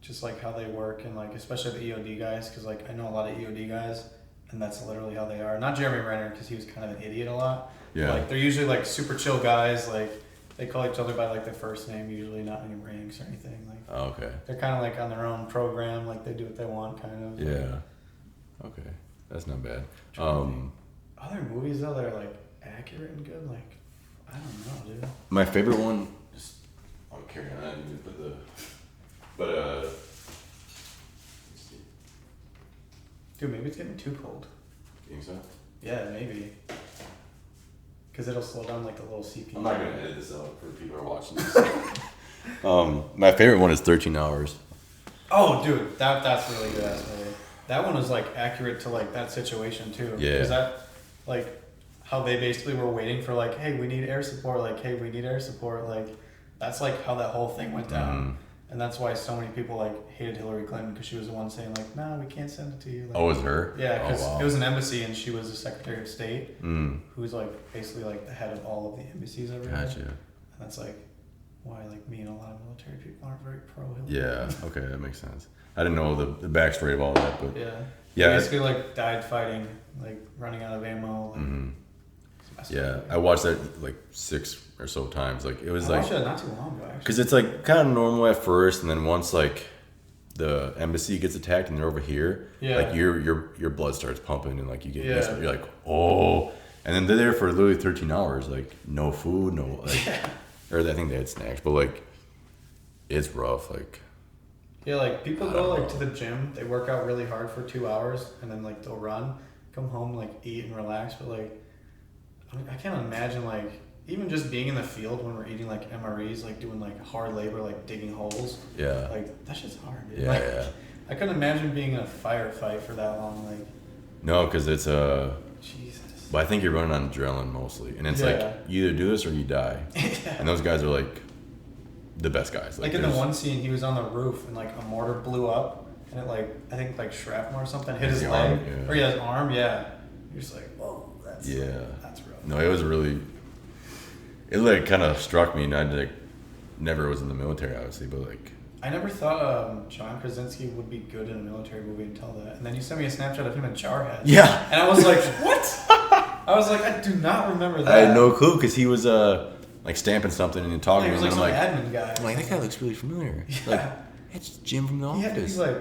S2: just like how they work and like, especially the EOD guys, because like I know a lot of EOD guys and that's literally how they are. Not Jeremy Renner because he was kind of an idiot a lot.
S1: Yeah.
S2: But, like they're usually like super chill guys. Like they call each other by like their first name, usually not any ranks or anything. Like
S1: okay.
S2: They're kind of like on their own program. Like they do what they want, kind of.
S1: Yeah. Okay, that's not bad.
S2: Other movies though that are like accurate and good, like I don't know, dude.
S1: My favorite one. I'll carry on. I didn't put the. But let's see.
S2: Dude, maybe it's getting too cold.
S1: You think so?
S2: Yeah, maybe. Because it'll slow down like the little CPU.
S1: I'm not gonna edit this out for people who are watching this. My favorite one is 13 Hours.
S2: Oh, dude, that's really good ass movie. That one was like accurate to like that situation too.
S1: Yeah.
S2: Because that, like, how they basically were waiting for like, hey, we need air support. Like, hey, we need air support. Like, that's like how that whole thing went down. And that's why so many people like hated Hillary Clinton because she was the one saying like, no, we can't send it to you. Like,
S1: Oh, it was her?
S2: Yeah, because
S1: wow.
S2: it was an embassy and she was the Secretary of State, who's like basically like the head of all of the embassies everywhere.
S1: Gotcha.
S2: And that's like why like me and a lot of military people aren't very pro Hillary.
S1: Yeah. Okay, that makes sense. I didn't know the backstory of all that, but
S2: Yeah.
S1: yeah.
S2: Basically like died fighting, like running out of ammo. Like,
S1: yeah, I watched that like 6 or so times. Like it was
S2: I
S1: like
S2: watched it not too long ago actually.
S1: because it's like kind of normal at first, and then once like the embassy gets attacked and they're over here, like your blood starts pumping and like you get used to it. You're like, oh, and then they're there for literally 13 hours, like no food, no like, or I think they had snacks, but like it's rough. Like
S2: yeah, like people go like to the gym, they work out really hard for 2 hours, and then like they'll run, come home, like eat and relax. But like I can't imagine like even just being in the field when we're eating like MREs, like doing like hard labor, like digging holes.
S1: Yeah.
S2: Like that shit's hard, dude.
S1: Yeah,
S2: like,
S1: yeah.
S2: I couldn't imagine being in a firefight for that long. Like
S1: no, because it's
S2: Jesus.
S1: But I think you're running on adrenaline mostly, and it's like you either do this or you die. And those guys are like the best guys.
S2: Like in the one scene, he was on the roof and like a mortar blew up, and it like I think like shrapnel or something hit his leg or his arm. Yeah, you're just like, whoa, that's that's rough.
S1: No, it was really. It like kind of struck me, and I like never was in the military, obviously, but like.
S2: I never thought John Krasinski would be good in a military movie until that, and then you sent me a Snapchat of him in Jarhead.
S1: Yeah.
S2: And I was like, what? I was like, I do not remember that.
S1: I had no clue because he was like stamping something and talking,
S2: he was
S1: and
S2: like
S1: I'm
S2: some admin guy.
S1: I'm like, that guy looks really familiar.
S2: Yeah.
S1: Like, it's Jim from The Office.
S2: Yeah, he's like,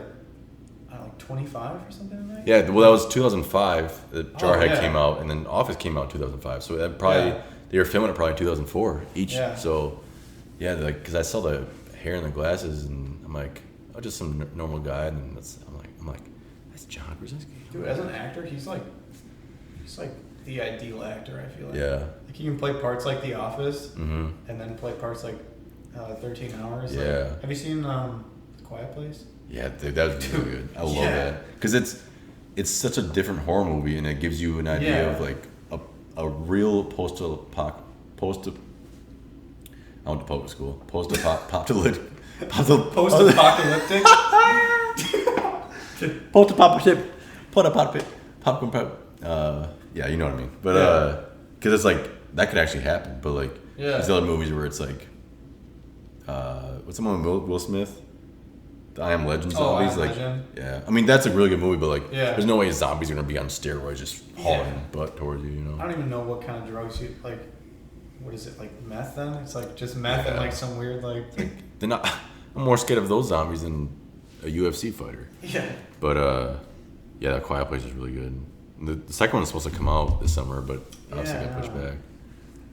S2: I don't know, like 25 or something like that.
S1: Yeah, well, that was 2005. Jarhead came out, and then Office came out in 2005. So that probably they were filming it probably in 2004 each. Yeah. So yeah, like because I saw the hair and the glasses, and I'm like, oh, just some normal guy, and then I'm like, that's John Krasinski.
S2: Dude, as an actor, he's like the ideal actor. I feel like.
S1: Yeah.
S2: Like he can play parts like The Office, and then play parts like 13 Hours.
S1: Yeah.
S2: Like, have you seen The Quiet Place?
S1: Yeah, dude, that was really good. I love that because it's such a different horror movie, and it gives you an idea of like a real I went to public school. Post-apocalyptic. Popcorn. Yeah, you know what I mean. But because it's like that could actually happen. But like these other movies where it's like, what's the one with Will Smith? The I Am Legend zombies. I mean that's a really good movie, but like, there's no way zombies are gonna be on steroids just hauling butt towards you. You know.
S2: I don't even know what kind of drugs you like. What is it, like meth then? It's like just meth and like some weird like
S1: they're not. I'm more scared of those zombies than a UFC fighter.
S2: Yeah.
S1: But that Quiet Place is really good. The second one is supposed to come out this summer, but obviously got pushed back.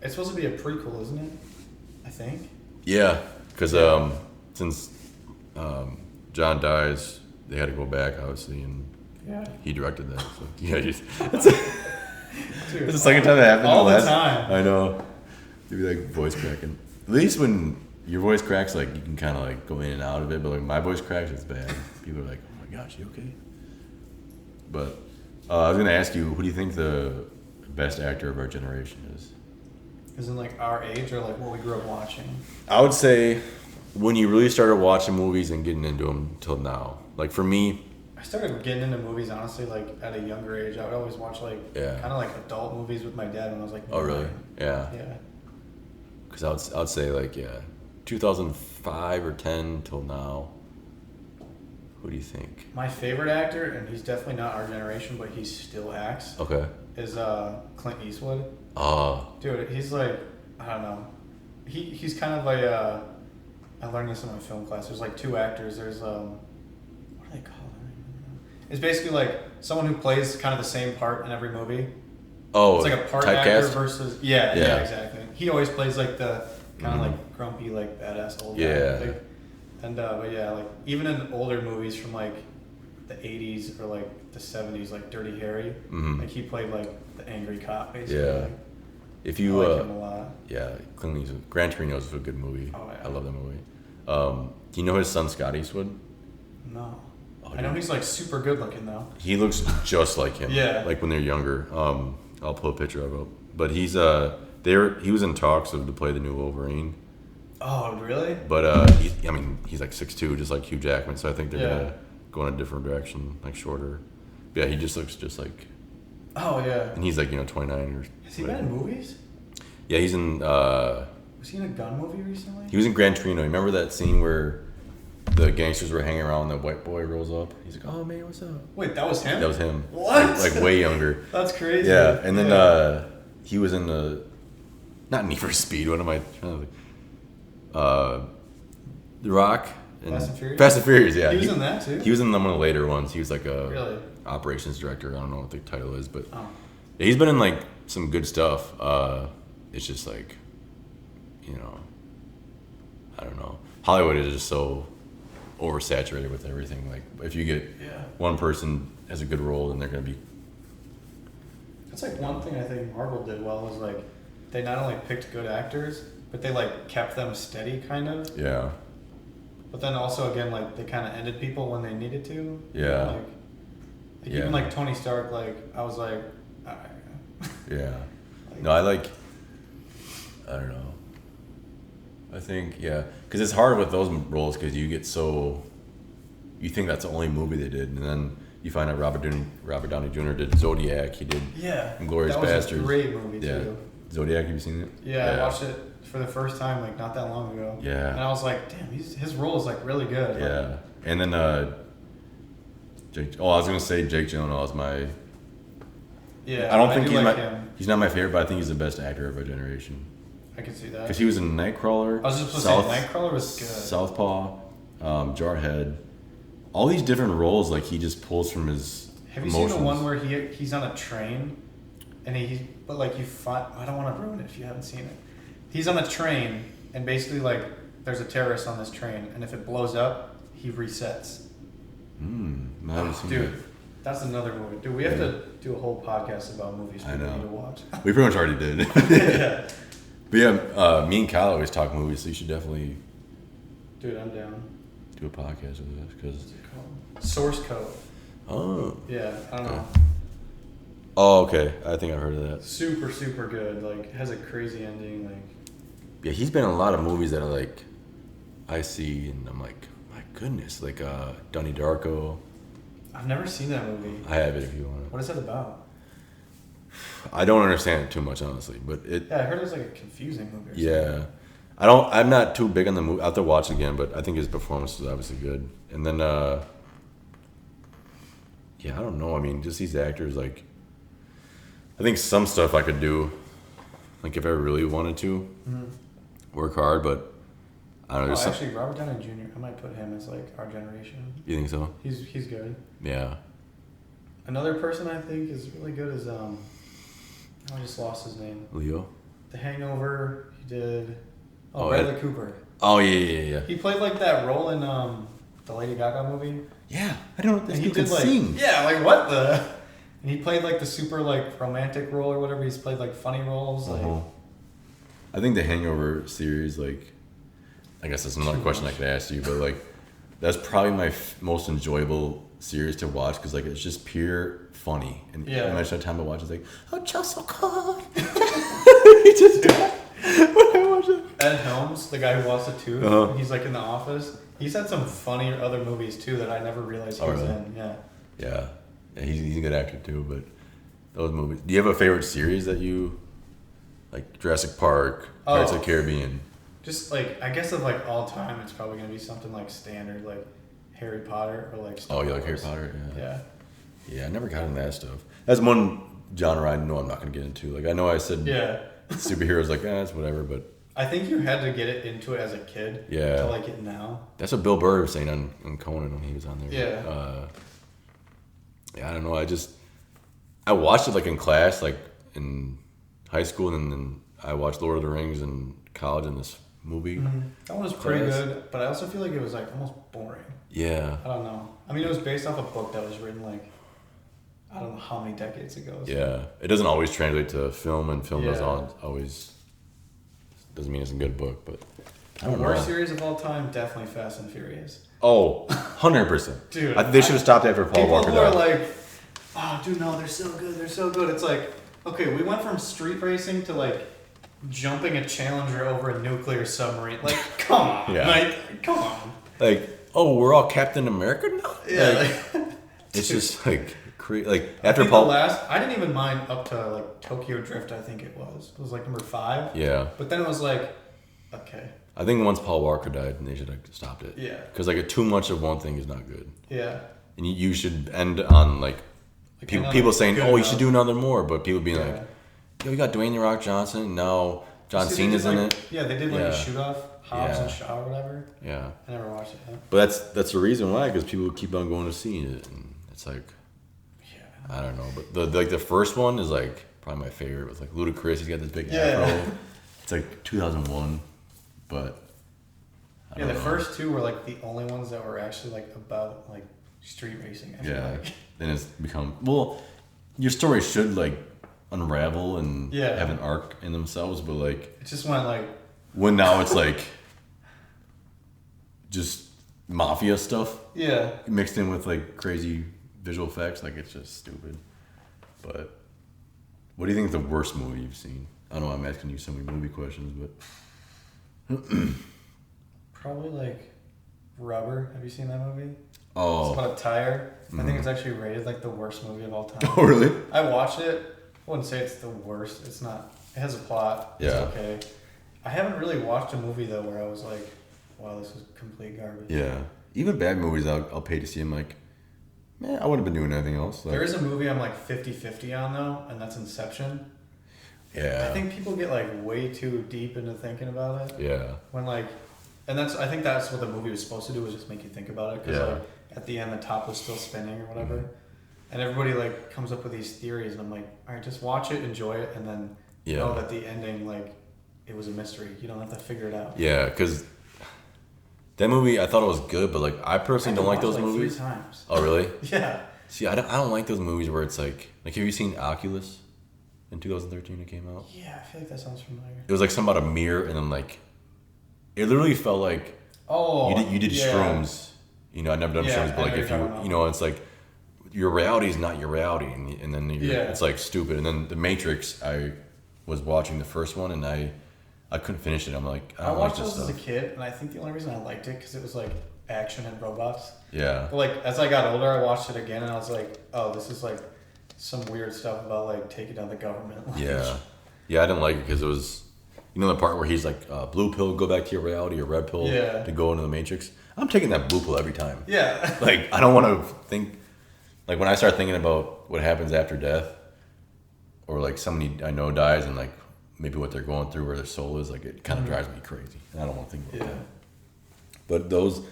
S2: It's supposed to be a prequel, isn't it? I think.
S1: Yeah, because since John dies, they had to go back obviously, and he directed that. So it's the second time that happened.
S2: All the time.
S1: I know. You'd be like voice cracking. At least when your voice cracks, like you can kind of like go in and out of it. But like my voice cracks, it's bad. People are like, "Oh my gosh, you okay?" But I was gonna ask you, who do you think the best actor of our generation is?
S2: Is in like our age or like what we grew up watching?
S1: I would say when you really started watching movies and getting into them till now. Like for me,
S2: I started getting into movies honestly like at a younger age. I would always watch like kind of like adult movies with my dad when I was like 9.
S1: Oh really? Yeah.
S2: Yeah.
S1: Because I would say like 2005 or 10 till now. Who do you think?
S2: My favorite actor, and he's definitely not our generation, but he still acts.
S1: Okay.
S2: Is Clint Eastwood.
S1: Oh.
S2: Dude, he's like, I don't know. He's kind of like I learned this in my film class. There's like 2 actors. There's what do they call them? It's basically like someone who plays kind of the same part in every movie.
S1: Oh.
S2: It's like a part actor versus yeah, exactly. He always plays like the kind of like grumpy, like badass old guy. Like, and but yeah, like even in older movies from like the 80s or like the 70s, like Dirty Harry, like he played like the angry cop basically.
S1: Yeah. If you
S2: I like him a lot.
S1: Yeah, Clint Eastwood. Gran Torino is a good movie.
S2: Oh yeah.
S1: I love that movie. Do you know his son Scott Eastwood?
S2: No. I know he's like super good looking though.
S1: He looks just like him.
S2: Yeah.
S1: Like when they're younger. I'll pull a picture of him. But he was in talks to play the new Wolverine.
S2: Oh, really?
S1: But he's like 6'2", just like Hugh Jackman. So I think they're gonna go in a different direction, like shorter. But yeah, he just looks just like.
S2: Oh yeah.
S1: And he's like 29 or.
S2: Has he been in movies?
S1: Yeah, he's in.
S2: Was he in a gun movie recently?
S1: He was in Gran Torino. Remember that scene where the gangsters were hanging around and the white boy rolls up? He's like, "Oh man, what's up?"
S2: Wait, that was him?
S1: That was him.
S2: What?
S1: Like way younger.
S2: That's crazy.
S1: Yeah, and then he was in not Need for Speed. What am I trying to think? The Rock. And
S2: Fast and Furious?
S1: Fast and Furious, yeah.
S2: He was in that too?
S1: He was in one of the later ones. He was like a
S2: really?
S1: operations director. I don't know what the title is, but
S2: yeah,
S1: he's been in like some good stuff. It's just like, I don't know. Hollywood is just so oversaturated with everything. Like if you get one person has a good role, then they're gonna be.
S2: That's like one thing I think Marvel did well was like they not only picked good actors, but they like kept them steady kind of.
S1: Yeah.
S2: But then also again like they kind of ended people when they needed to.
S1: Yeah.
S2: Like even like Tony Stark, like I was like, all right.
S1: Yeah.
S2: Like,
S1: No, I don't know. I think because it's hard with those roles because you think that's the only movie they did, and then you find out Robert Downey Jr. did Zodiac. He did Inglourious Basterds.
S2: That was a great movie too.
S1: Zodiac, have you seen it?
S2: Yeah, I watched it for the first time like not that long ago.
S1: Yeah.
S2: And I was like, damn, his role is like really good.
S1: Yeah.
S2: Like,
S1: and then I was gonna say Jake Gyllenhaal is my.
S2: Yeah.
S1: I don't think
S2: him.
S1: He's not my favorite, but I think he's the best actor of our generation.
S2: I can see that.
S1: Because he was in Nightcrawler.
S2: I was just supposed to say Nightcrawler was good.
S1: Southpaw, Jarhead, all these different roles like he just pulls from his.
S2: Have you
S1: emotions.
S2: seen the one where he's on a train, and I don't want to ruin it if you haven't seen it. He's on a train, and basically like there's a terrorist on this train, and if it blows up, he resets.
S1: I haven't seen
S2: Dude,
S1: it.
S2: that's another movie. Dude, we have to do a whole podcast about movies we need to watch.
S1: We pretty much already did.
S2: Yeah.
S1: But yeah, me and Kyle always talk movies, so you should definitely.
S2: Dude, I'm down.
S1: Do a podcast of this because.
S2: What's it called? Source Code.
S1: Oh.
S2: Yeah, I don't know.
S1: Oh, okay. I think I've heard of that.
S2: Super, super good. Like, has a crazy ending. Like.
S1: Yeah, he's been in a lot of movies that are like, I see, and I'm like, my goodness, like Donnie Darko.
S2: I've never seen that movie.
S1: I have it if you want it.
S2: What is that about?
S1: I don't understand it too much, honestly, but it.
S2: Yeah, I heard it was like a confusing movie.
S1: Yeah, I'm not too big on the movie. I have to watch it again, but I think his performance was obviously good. And then, I don't know. I mean, just these actors, like, I think some stuff I could do, like if I really wanted to, work hard. But I don't know.
S2: Actually, Robert Downey Jr. I might put him as like our generation.
S1: You think so?
S2: He's good.
S1: Yeah.
S2: Another person I think is really good is I just lost his name.
S1: Leo.
S2: The Hangover. He did.
S1: Oh,
S2: Bradley Cooper.
S1: Oh yeah.
S2: He played like that role in the Lady Gaga movie.
S1: Yeah, I don't know if this dude can
S2: like,
S1: sing.
S2: Yeah, like what the? And he played like the super like romantic role or whatever. He's played like funny roles. Like.
S1: I think the Hangover series, like, I guess that's another question I could ask you, but like, that's probably my most enjoyable series to watch because like it's just pure funny. And much of the time I watch it's like, oh, just so cold. He just when I watch it.
S2: Ed Helms, the guy who lost a tooth, he's like in The Office. He's had some funny other movies too that I never realized he was in. Yeah,
S1: he's a good actor too. But those movies. Do you have a favorite series that you like? Jurassic Park, Pirates of the Caribbean.
S2: Just like I guess of like all time, it's probably gonna be something like standard, like Harry Potter or like.
S1: Star Wars. Like Harry Potter?
S2: Yeah.
S1: Yeah, I never got into that stuff. That's one genre I know I'm not gonna get into. Like I know I said superheroes, like it's whatever, but.
S2: I think you had to get it into it as a kid.
S1: Yeah.
S2: To like it now.
S1: That's what Bill Burr was saying on Conan when he was on there.
S2: Yeah.
S1: I don't know. I watched it like in class, like in high school, and then I watched Lord of the Rings in college in this movie.
S2: Mm-hmm. That one was pretty good, but I also feel like it was like almost boring.
S1: Yeah.
S2: I don't know. I mean, it was based off a book that was written like I don't know how many decades ago. So.
S1: Yeah. It doesn't always translate to film, and film doesn't always doesn't mean it's a good book, but I don't know.
S2: Worst series of all time, definitely Fast and Furious.
S1: Oh, 100%.
S2: Dude,
S1: I think they should have stopped after Paul Walker
S2: People
S1: died.
S2: are like, oh, dude, no, they're so good. They're so good. It's like, okay, we went from street racing to like jumping a Challenger over a nuclear submarine. Like, come on.
S1: Yeah.
S2: Like, come on.
S1: Like, oh, we're all Captain America now?
S2: Yeah.
S1: Like, it's just like, like
S2: I
S1: after
S2: think
S1: Paul.
S2: I didn't even mind up to like Tokyo Drift, I think it was. It was like number 5.
S1: Yeah.
S2: But then it was like, okay.
S1: I think once Paul Walker died, they should have stopped it.
S2: Yeah.
S1: Because like too much of one thing is not good.
S2: Yeah.
S1: And you should end on like people saying, oh, you should do another more. But people being like, yo, we got Dwayne "The Rock" Johnson. Now John Cena's in it.
S2: Yeah, they did like a shoot off, Hobbs and Shaw or whatever.
S1: Yeah.
S2: I never watched it.
S1: But that's the reason why, because people keep on going to see it. And it's like, I don't know. But the first one is like probably my favorite with like Ludacris. He's got this big afro. It's like 2001. But
S2: I don't know. First 2 were like the only ones that were actually like about like street racing. I feel like.
S1: Then it's become, well, your story should like unravel and have an arc in themselves, but like
S2: it just went like
S1: when now it's like just mafia stuff mixed in with like crazy visual effects. Like it's just stupid. But what do you think is the worst movie you've seen? I don't know, I'm asking you so many movie questions, but
S2: probably like Rubber. Have you seen that movie?
S1: Oh,
S2: it's about a tire. I think it's actually rated like the worst movie of all time.
S1: Oh, really?
S2: I watched it. I wouldn't say it's the worst. It's not. It has a plot. It's okay. I haven't really watched a movie though where I was like, wow, this is complete garbage.
S1: Yeah. Even bad movies I'll pay to see. I'm like, man, I wouldn't have been doing anything else. Like,
S2: there is a movie I'm like 50-50 on though, and that's Inception.
S1: Yeah.
S2: I think people get like way too deep into thinking about it.
S1: Yeah.
S2: When like, and I think that's what the movie was supposed to do, was just make you think about it. Because like at the end the top was still spinning or whatever. Mm-hmm. And everybody like comes up with these theories, and I'm like, all right, just watch it, enjoy it, and then know that the ending, like, it was a mystery. You don't have to figure it out. Yeah, because
S1: that movie, I thought it was good, but like I personally don't like those movies.
S2: 3 times.
S1: Oh, really?
S2: Yeah.
S1: See, I don't like those movies where it's like have you seen Oculus? In 2013, it came out.
S2: Yeah, I feel like that sounds familiar.
S1: It was like something about a mirror, and then like, it literally felt like you did shrooms. You know, I've never done shrooms, but like if it's like your reality is not your reality, and then it's like stupid. And then The Matrix, I was watching the first one, and I couldn't finish it. I'm like, I watched
S2: those as a kid, and I think the only reason I liked it because it was like action and robots.
S1: Yeah.
S2: But like as I got older, I watched it again, and I was like, oh, this is like some weird stuff about like taking down the government. Like,
S1: yeah, I didn't like it because it was, the part where he's like, blue pill, go back to your reality, or red pill to go into the Matrix. I'm taking that blue pill every time.
S2: Yeah.
S1: Like, I don't want to think, like when I start thinking about what happens after death, or like somebody I know dies and like maybe what they're going through, where their soul is, like it kind of drives me crazy. And I don't want to think about that. But those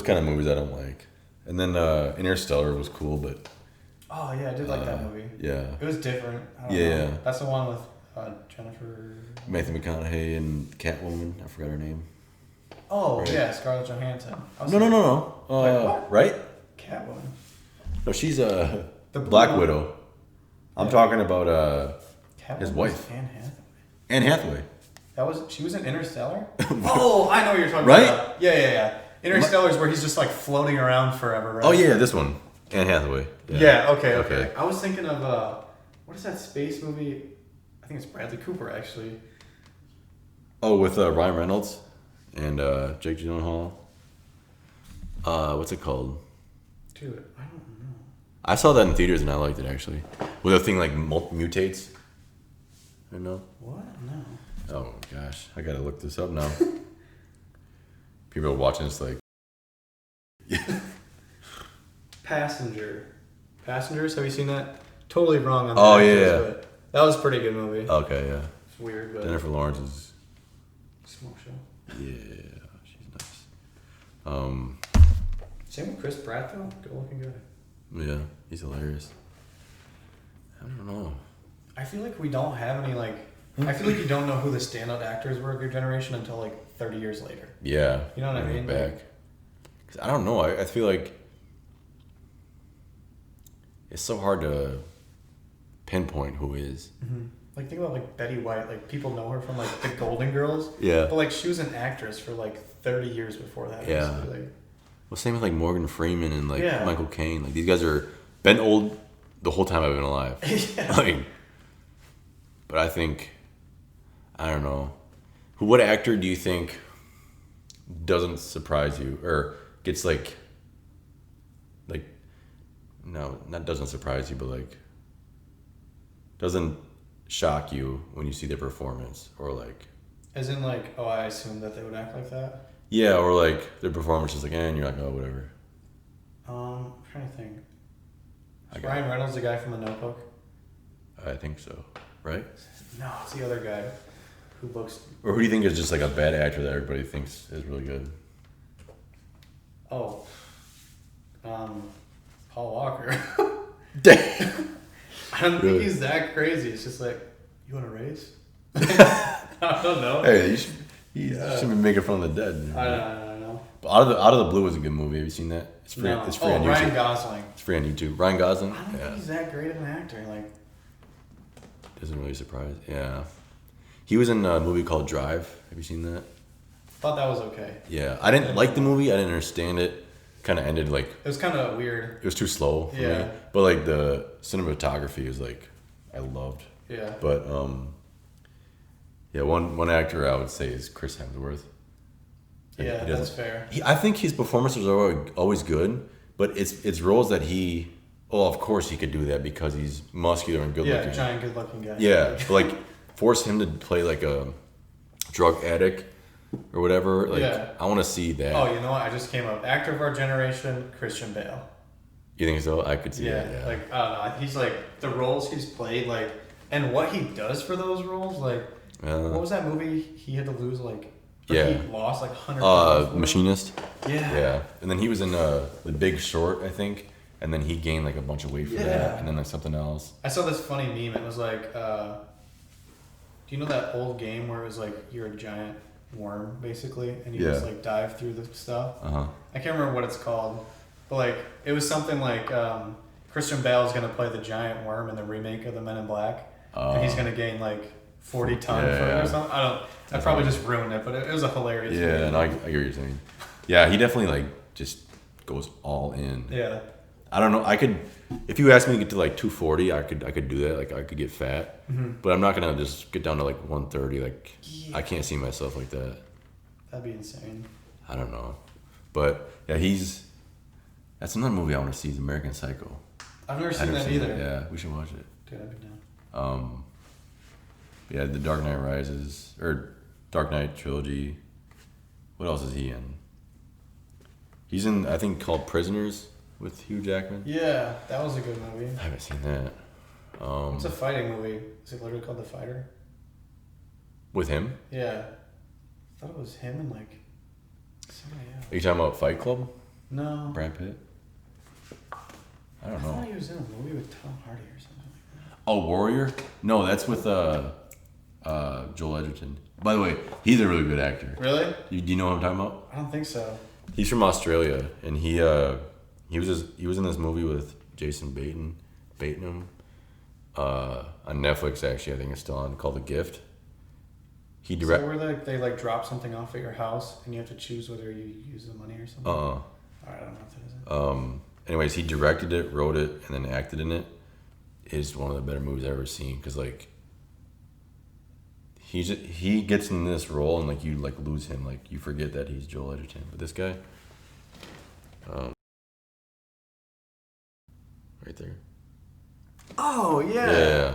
S1: kind of movies I don't like. And then Interstellar was cool, but...
S2: Oh, yeah, I did like that movie.
S1: Yeah.
S2: It was different. I don't know. That's the one with Jennifer...
S1: Matthew McConaughey and Catwoman. I forgot her name.
S2: Oh, right. Yeah, Scarlett Johansson.
S1: No.
S2: What?
S1: Right?
S2: Catwoman.
S1: No, she's the Black Widow. I'm talking about his wife. Anne Hathaway.
S2: She was in Interstellar? Oh, I know what you're talking
S1: Right?
S2: about. Yeah. Interstellar is where he's just like floating around forever, right?
S1: Oh, yeah, this one. Anne Hathaway.
S2: Yeah, okay. I was thinking of, what is that space movie? I think it's Bradley Cooper, actually.
S1: Oh, with Ryan Reynolds and Jake Gyllenhaal. What's it called?
S2: Dude, I don't know.
S1: I saw that in theaters and I liked it, actually. Where the thing like mutates. I know.
S2: What? No.
S1: Oh, gosh. I gotta look this up now. People are watching this like...
S2: Passengers, have you seen that? Totally wrong on that.
S1: Oh, yeah.
S2: But that was a pretty good movie.
S1: Okay, yeah.
S2: It's weird, but...
S1: Jennifer Lawrence is...
S2: Smoke show.
S1: Yeah, she's nice.
S2: Same with Chris Pratt, though. Good looking guy.
S1: Yeah, he's hilarious. I don't know.
S2: I feel like we don't have any, like... I feel like you don't know who the standout actors were of your generation until, like, 30 years later.
S1: Yeah.
S2: You know what I mean?
S1: Back. Cause I don't know. I feel like... It's so hard to pinpoint who is.
S2: Mm-hmm. like think about like Betty White. Like people know her from like the Golden Girls.
S1: Yeah.
S2: But like she was an actress for like 30 years before that.
S1: Yeah.
S2: Basically.
S1: Well, same with like Morgan Freeman and like
S2: Yeah.
S1: Michael Caine. Like these guys are been old the whole time I've been alive.
S2: Yeah.
S1: Like, but I think, I don't know, what actor do you think doesn't surprise you or gets like no, not doesn't surprise you, but like doesn't shock you when you see their performance or like.
S2: As in like, oh, I assumed that they would act like that.
S1: Yeah, or like their performance is like, and you're like, oh, whatever.
S2: I'm trying to think.
S1: I
S2: Is
S1: got
S2: Ryan Reynolds the guy from The Notebook?
S1: I think so, right?
S2: No, it's the other guy who looks.
S1: Or who do you think is just like a bad actor that everybody thinks is really good?
S2: Oh, Paul Walker. I don't
S1: Really?
S2: think he's that crazy. It's just like, you want to race? I don't know.
S1: Hey, you should be making fun of the dead.
S2: I don't know.
S1: But Out of the Blue was a good movie. Have you seen that? It's free.
S2: No.
S1: It's free on YouTube.
S2: Ryan Gosling.
S1: It's free on YouTube. Ryan Gosling.
S2: I don't
S1: Yeah,
S2: think he's that great of an actor. Like,
S1: doesn't really surprise. Yeah, he was in a movie called Drive. Have you seen that?
S2: thought that was okay.
S1: Yeah, I didn't like the movie. I didn't understand it. Kind of ended like
S2: It was kind of weird.
S1: it was too slow for
S2: Yeah.
S1: me. But like the cinematography is like I loved.
S2: Yeah.
S1: But yeah, one actor I would say is Chris Hemsworth.
S2: Yeah,
S1: He
S2: that's
S1: doesn't-
S2: fair.
S1: I think his performances are always good, but it's roles that he. Oh, of course he could do that because he's muscular and good
S2: Yeah,
S1: looking.
S2: giant, good-looking guy.
S1: Yeah, but like force him to play like a drug addict or whatever. Like
S2: Yeah.
S1: I want to see that.
S2: Oh, you know what? I just came up. Actor of our generation, Christian Bale.
S1: You think so? I could see
S2: Yeah,
S1: that. Yeah.
S2: like I don't know. He's like the roles he's played, like, and what he does for those roles. Like, what was that movie he had to lose? Like, or
S1: Yeah.
S2: he lost like 100 pounds. for?
S1: Machinist.
S2: Yeah.
S1: Yeah, and then he was in The Big Short, I think, and then he gained like a bunch of weight for
S2: Yeah.
S1: that, and then like something else.
S2: I saw this funny meme. It was like, do you know that old game where it was like you're a giant worm basically, and you just
S1: Yeah.
S2: like dive through the stuff?
S1: Uh-huh.
S2: I can't remember what it's called, but like it was something like Christian Bale is gonna play the giant worm in the remake of the Men in Black, and he's gonna gain like 40 ton for it
S1: Yeah.
S2: or something. I probably just ruined it, but it was a hilarious.
S1: Yeah,
S2: meme.
S1: and I get what you're saying. Yeah, he definitely like just goes all in.
S2: Yeah.
S1: I don't know. I could, if you asked me to get to like 240, I could do that. Like I could get fat, but I'm not gonna just get down to like 130. Like I can't see myself like that.
S2: That'd be insane.
S1: I don't know, but yeah, that's another movie I want to see. Is American Psycho.
S2: I've never
S1: I've
S2: seen
S1: never
S2: that
S1: seen
S2: either.
S1: it. Yeah, we should watch it.
S2: Dude, I'd be down.
S1: Yeah, The Dark Knight Rises or Dark Knight trilogy. What else is he in? He's in, I think, called Prisoners with Hugh Jackman.
S2: Yeah, that was a good movie.
S1: I haven't seen that.
S2: It's a fighting movie. Is it literally called The Fighter?
S1: With him?
S2: Yeah. I thought it was him and like somebody else.
S1: Are you talking about Fight Club?
S2: No.
S1: Brad Pitt? I don't
S2: I thought
S1: know.
S2: he was in a movie with Tom Hardy or something like that.
S1: Oh, Warrior? No, that's with Joel Edgerton. By the way, he's a really good actor.
S2: Really?
S1: Do you know what I'm talking about?
S2: I don't think so.
S1: He's from Australia, and he was in this movie with Jason Bateman on Netflix. Actually, I think it's still on, called The Gift. He
S2: Is
S1: direct.
S2: that where they like drop something off at your house and you have to choose whether you use the money or something?
S1: Uh.
S2: I don't know if that is.
S1: Anyways, he directed it, wrote it, and then acted in it. It's one of the better movies I've ever seen because like he gets in this role and like you like lose him, like you forget that he's Joel Edgerton. But this guy, right there.
S2: Oh yeah.
S1: Yeah.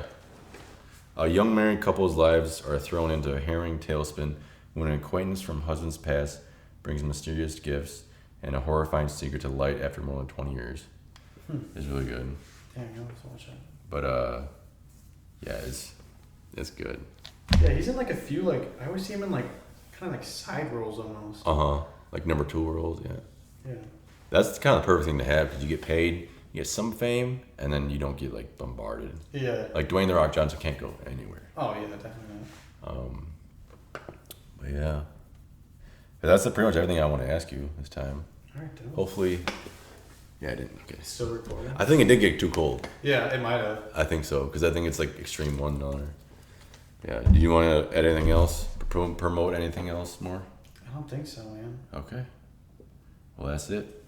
S1: A young married couple's lives are thrown into a harrowing tailspin when an acquaintance from husband's past brings mysterious gifts and a horrifying secret to light after more than 20 years. It's really good.
S2: Yeah, I know. Let's watch that.
S1: But yeah, it's good.
S2: Yeah, he's in like a few like I always see him in like kind of like side roles almost.
S1: Like number 2 roles, yeah.
S2: Yeah.
S1: That's kind of the perfect thing to have because you get paid, you get some fame, and then you don't get like bombarded.
S2: Yeah.
S1: Like Dwayne The Rock Johnson can't go anywhere.
S2: Oh yeah, definitely not.
S1: But yeah. But that's pretty much everything I want to ask you this time.
S2: All right, dude.
S1: Hopefully. Yeah, I didn't. Okay.
S2: Still recording?
S1: I think it did get too cold.
S2: Yeah, it might have.
S1: I think so because I think it's like extreme one dollar. Yeah. Do you want to add anything else? Promote anything else more?
S2: I don't think so, man.
S1: Okay. Well, that's it.